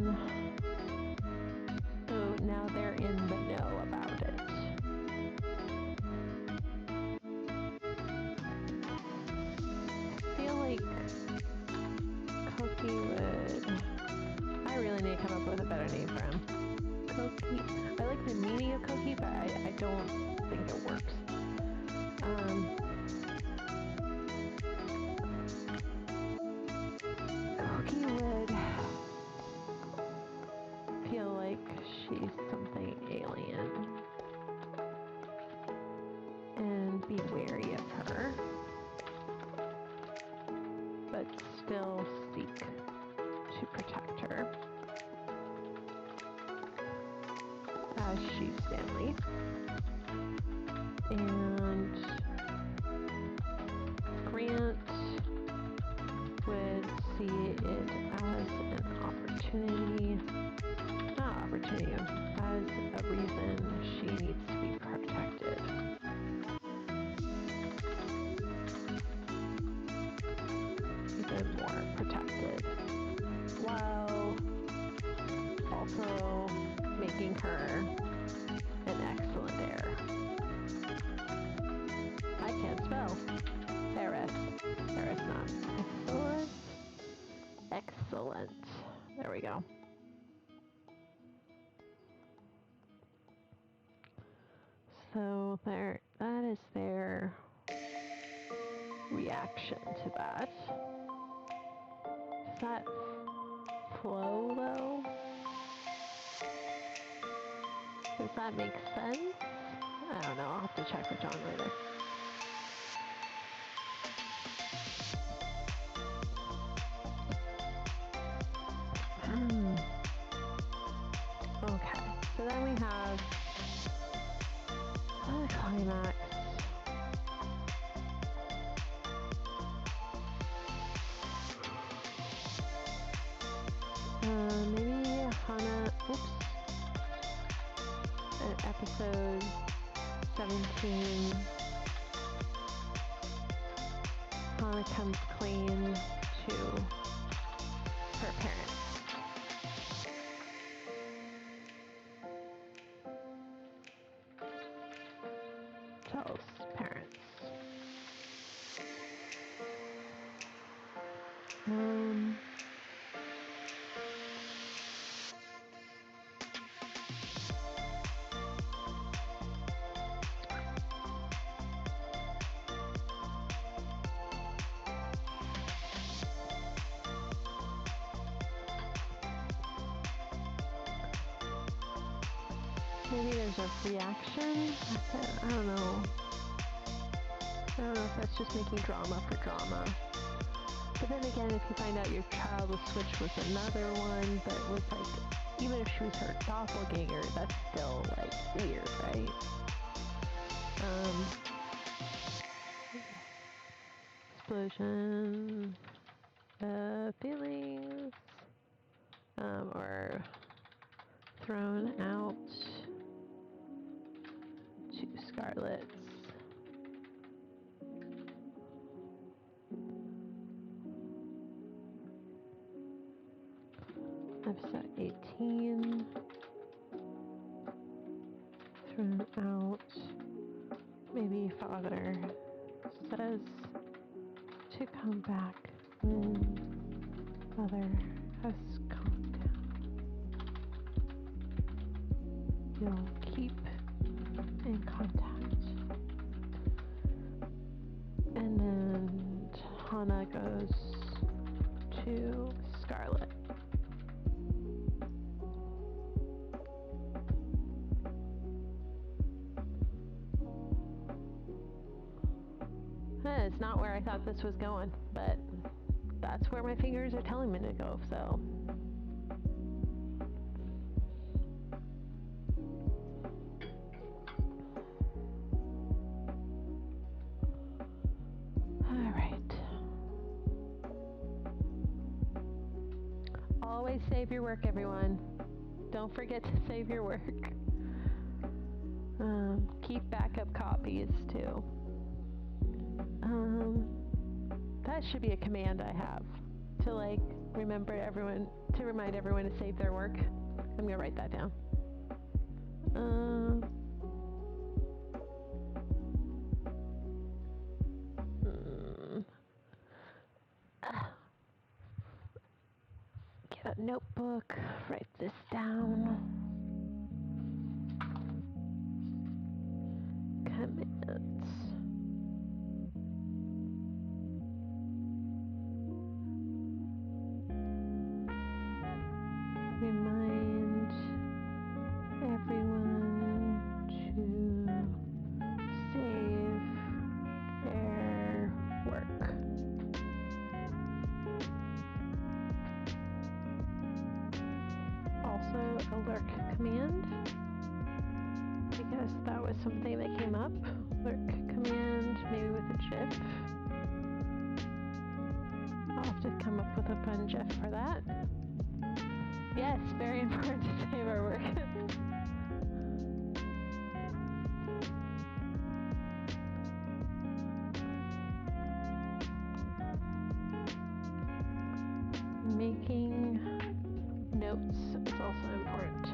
A: so now they're in the know about it. I feel like Koki would. I really need to come up with a better name for him. Koki. I like the meaning of Koki, but I don't think it works. Koki would feel like she's something alien and be wary of her, but still seek to protect her as she's family. And Grant would see it as an opportunity, not opportunity, as a reason she needs to be protected. Even more protected, while also making her an excellent heir. I can't spell. Eris. Eris not. Excellent. Excellent. There we go. So there, that is their reaction to that. Does that flow though? Does that make sense? I don't know. I'll have to check with John later. Okay, so then we have the climax. Maybe Hana, episode 17, Hana comes clean to her parents. Tells parents. Maybe there's a reaction? I don't know. I don't know if that's just making drama for drama. But then again, if you find out your child was switched with another one that was like, even if she was her doppelganger, that's still like weird, right? Explosion, feelings, or thrown out to Scarlet's. Episode 18. Thrown out. Maybe father says to come back when mother has calmed down. You'll keep in contact. Lana goes to Scarlet. It's not where I thought this was going, but that's where my fingers are telling me to go, so. Alright. Always save your work, everyone. Don't forget to save your work. Keep backup copies, too. That should be a command I have to like remind everyone to save their work. I'm gonna write that down. Get a notebook, write this down. Commands. Remind everyone to save their work. Also, a lurk command, because that was something that came up. Lurk command, maybe with a GIF. I'll have to come up with a fun GIF for that. Yes, very important to save our work. Making notes is also important.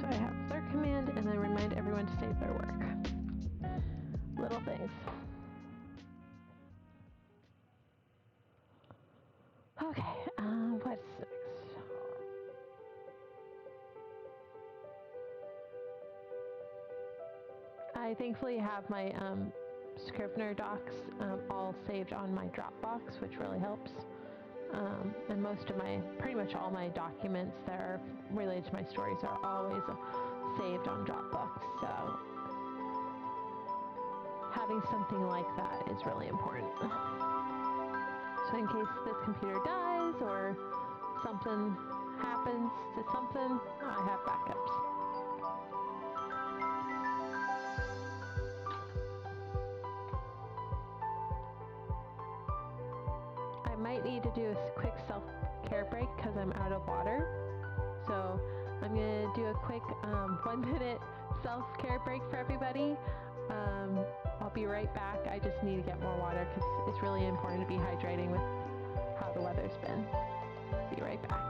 A: So I have lurk command and then remind everyone to save their work. Little things. Okay, what's next? I thankfully have my Scrivener docs all saved on my Dropbox, which really helps. And pretty much all my documents that are related to my stories are always saved on Dropbox. So having something like that is really important. So in case this computer dies or something happens to something, I have backups. I might need to do a quick self-care break because I'm out of water. So I'm going to do a quick 1 minute self-care break for everybody. I'll be right back. I just need to get more water because it's really important to be hydrating with how the weather's been. Be right back.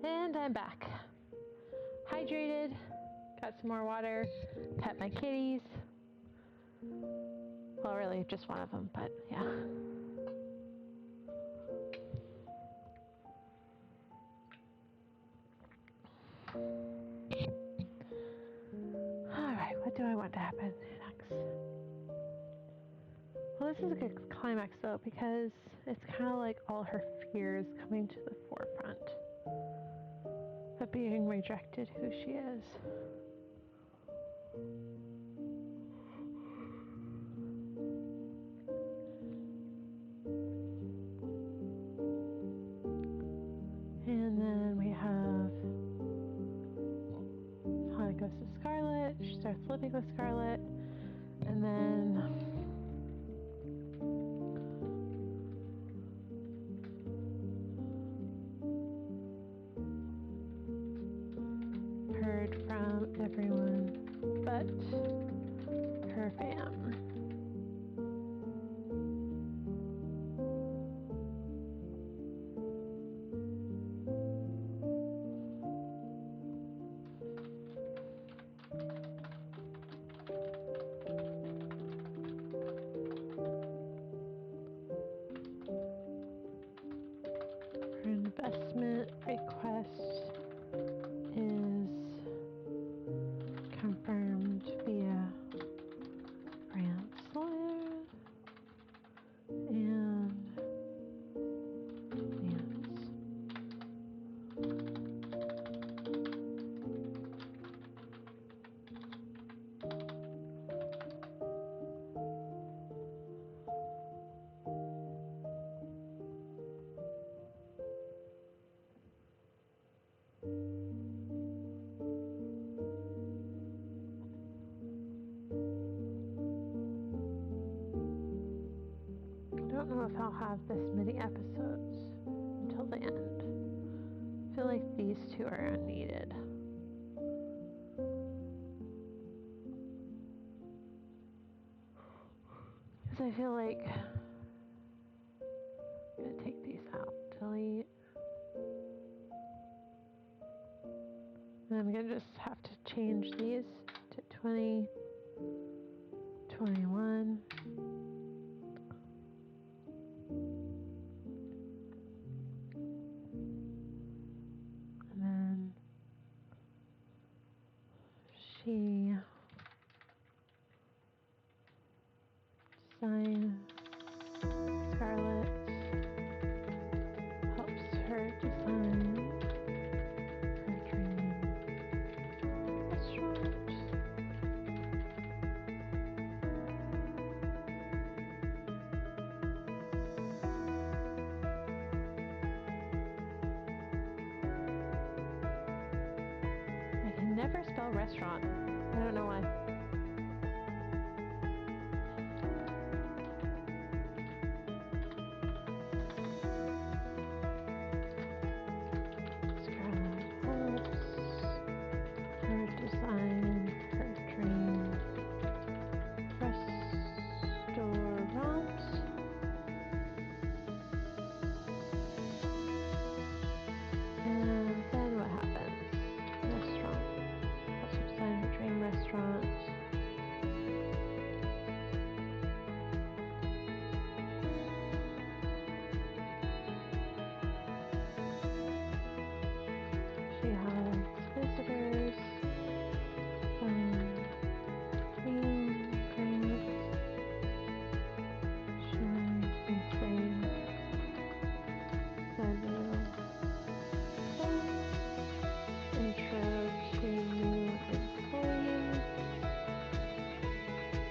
A: And I'm back. Hydrated, got some more water, pet my kitties. Well, really, just one of them, but yeah. Alright, what do I want to happen next? Well, this is a good climax, though, because it's kind of like all her fears coming to the forefront of being rejected who she is. And then we have Holly goes to Scarlet. She starts living with Scarlet. And then heard from everyone but her fam. Her investment request is confirmed via Grant's lawyer and Vance. I don't know if I'll have this many episodes until the end. I feel like these two are unneeded. Because I feel like I'm going to take these out. Delete. And I'm going to just have to change these to 20, 21. And then she sign Scarlet helps her design her dream restaurant. I can never spell restaurant. I don't know why. Scarlet hopes her design her dream restaurant. And then what happens? Restaurant. Helps her design her dream restaurant. She has visitors, clean grants, showing facing the new place, intro to new employees,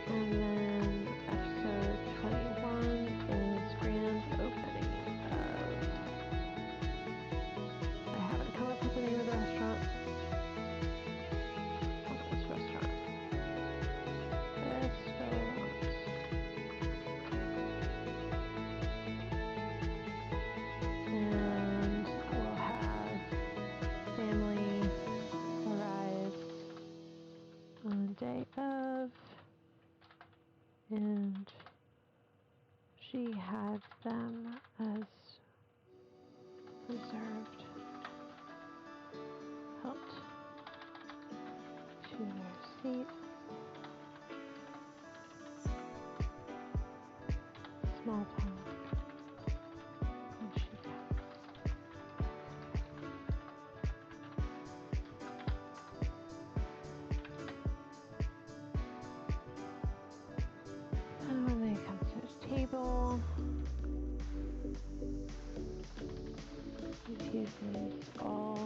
A: and then episode 21 is grand opening of, I haven't come up with the name of the restaurant. This restaurant. And we'll have family arrive on day of, and she had them as reserved. Helped to Kate. Small talk. And she's out. And when they come to the table, he uses all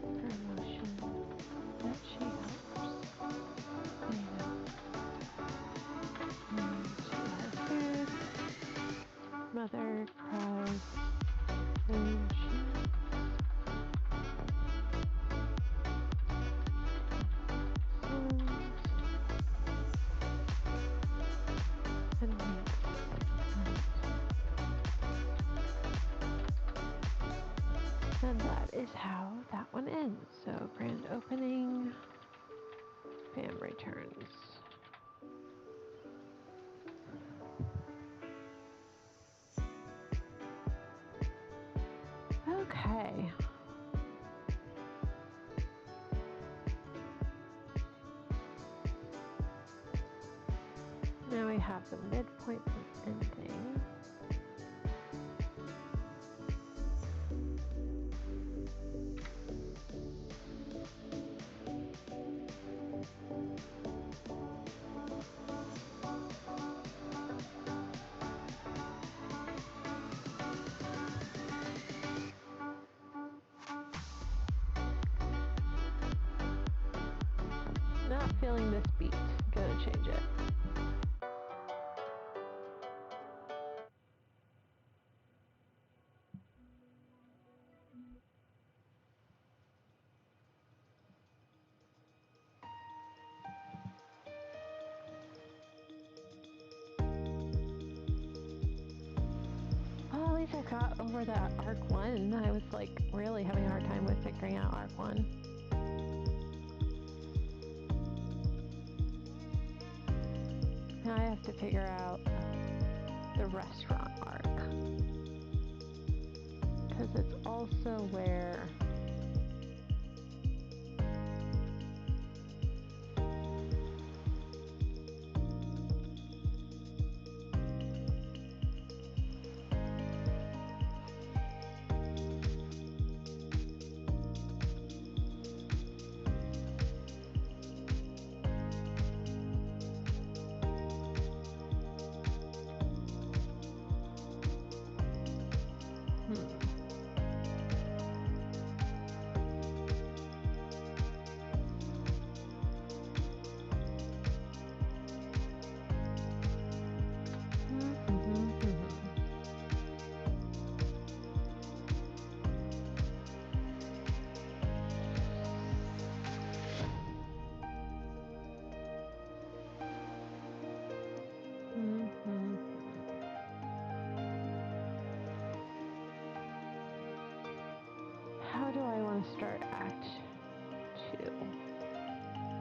A: her emotion that she helps. You know, she has food. Mother cries when she songs and makes sense. And that is how that one ends. So grand opening, Fam returns. Okay. Now we have the midpoint and ending. Not feeling this beat. Gonna change it. Well, at least I got over that arc 1. I was like really having a hard time with figuring out arc 1. Now I have to figure out the restaurant arc. Because it's also where how do I want to start Act 2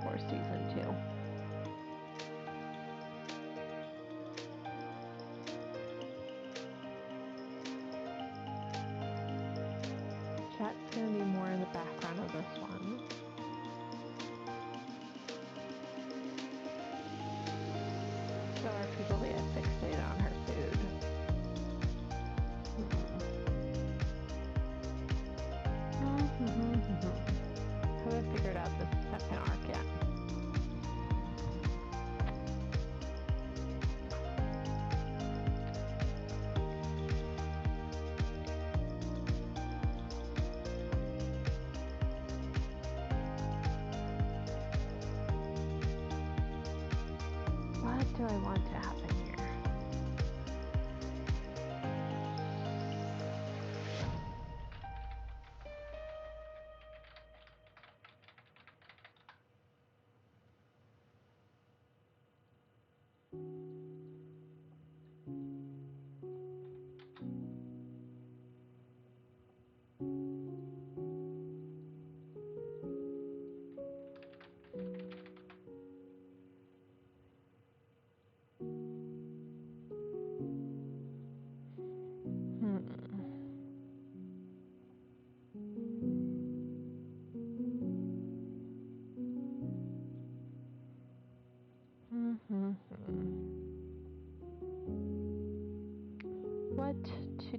A: or Season 2? Chat's going to be more in the background of this one. So are people get fixated on her food. Haven't figured out the second arc yet. What do I want to happen here?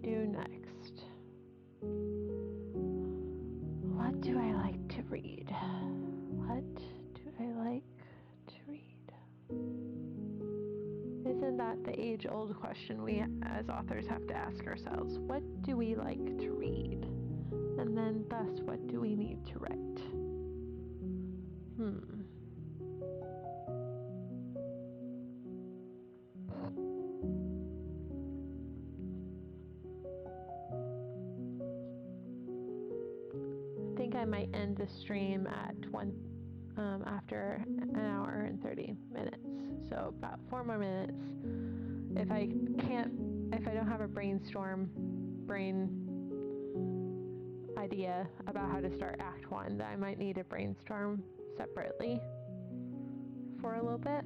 A: to do next? What do I like to read? What do I like to read? Isn't that the age-old question we as authors have to ask ourselves? What do we like to read? And then thus, what do we need to write? I think I might end the stream at after an hour and 30 minutes. So about 4 more minutes. If I don't have a brain idea about how to start Act 1, then I might need to brainstorm separately for a little bit.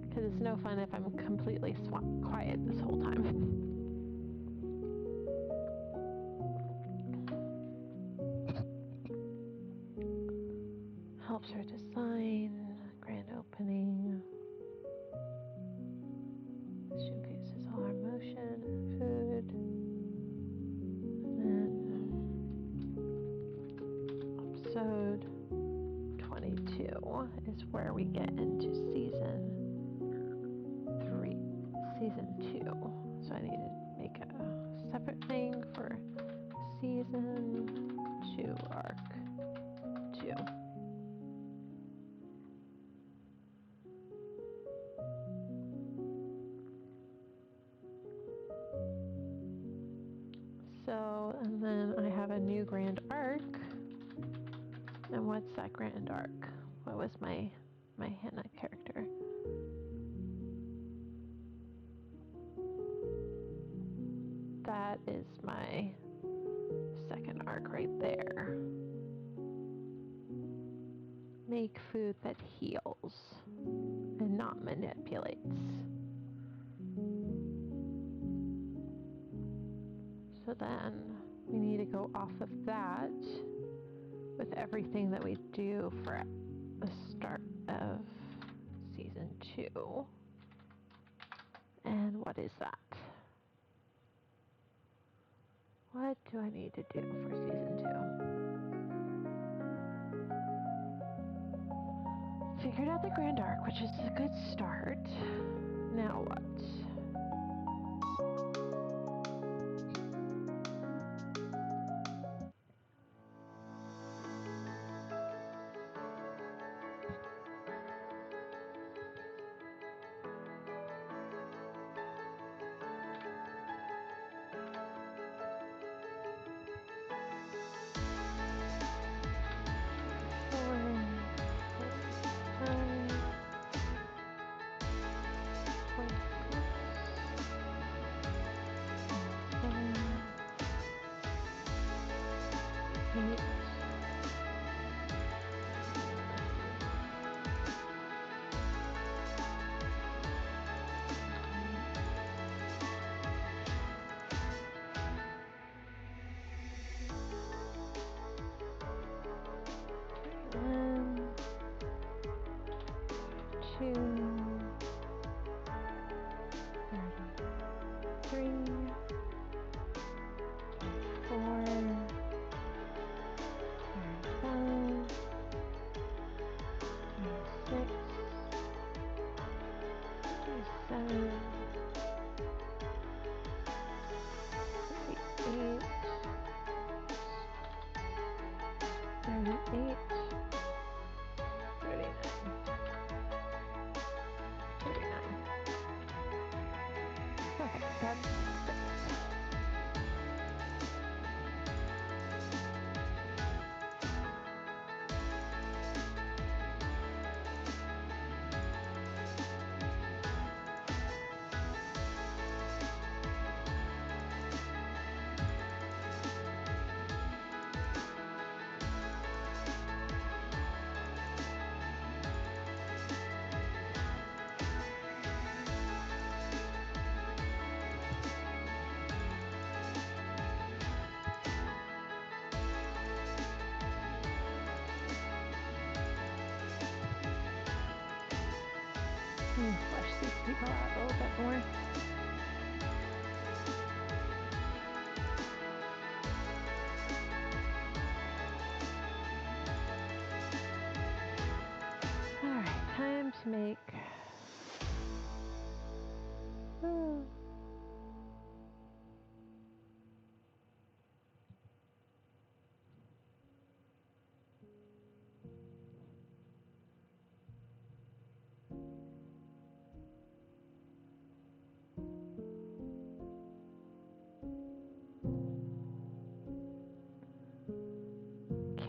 A: Because it's no fun if I'm completely quiet this whole time. Helps her design, grand opening. She infuses all our motion, food. And then episode 22 is where we get into season 2. So I need to make a separate thing for season 2 arc 2. So, and then I have a new grand arc. And what's that grand arc? What was my Hannah character? That is my second arc right there. Make food that heals and not manipulates. So then we need to go off of that with everything that we do for the start of season 2. And what is that? What do I need to do for season 2? Figured out the grand arc, which is a good start. Now what? these people out a little bit more. Alright, time to make...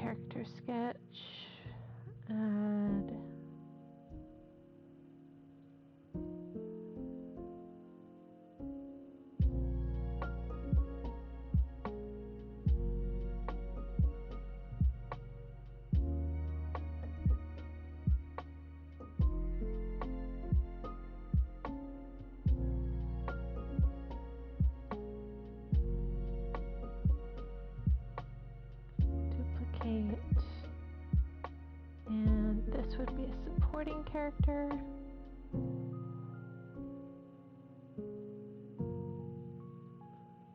A: character sketch, add duplicate, and this would be a supporting character.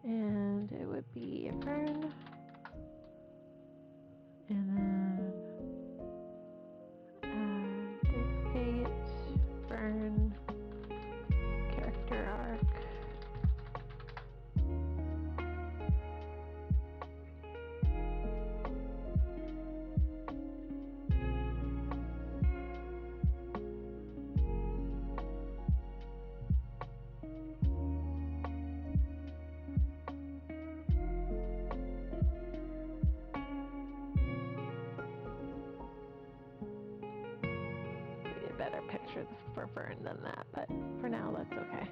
A: And it would be a Fern, and then duplicate, Fern, character arc. Better picture for Fern than that, but for now that's okay.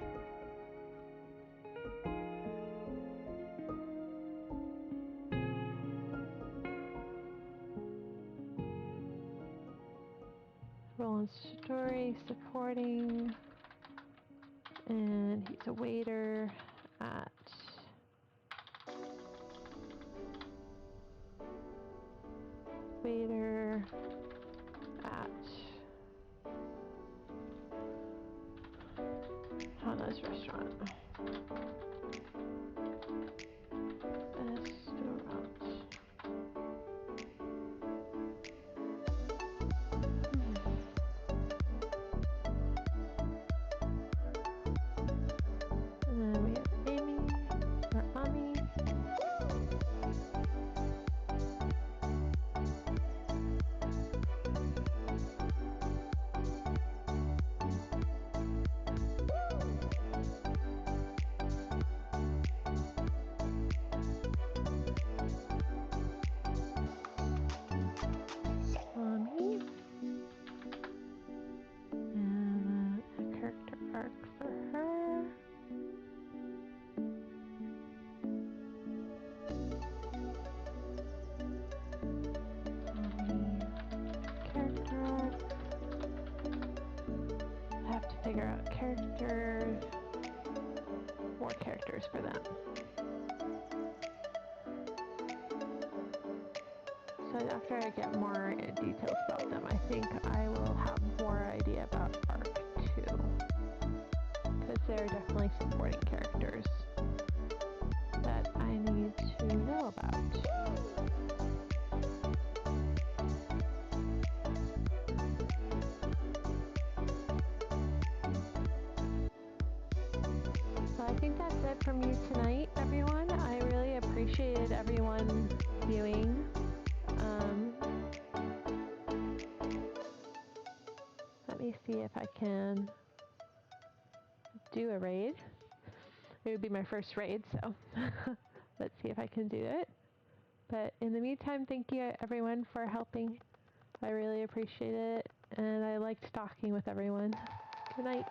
A: Roland's story supporting, and he's a waiter at Hana's restaurant. And then we have Amy, or Ami. And a character arc for her. Character arc. I have to figure out characters, more characters for them. So after I get more details about them, I think I will have more idea about Arc 2. Because they're definitely supporting characters that I need to know about. So I think that's it from you tonight, everyone. I really appreciated everyone viewing. Let me see if I can do a raid. It would be my first raid, so let's see if I can do it. But in the meantime, thank you everyone for helping. I really appreciate it, and I liked talking with everyone. Good night.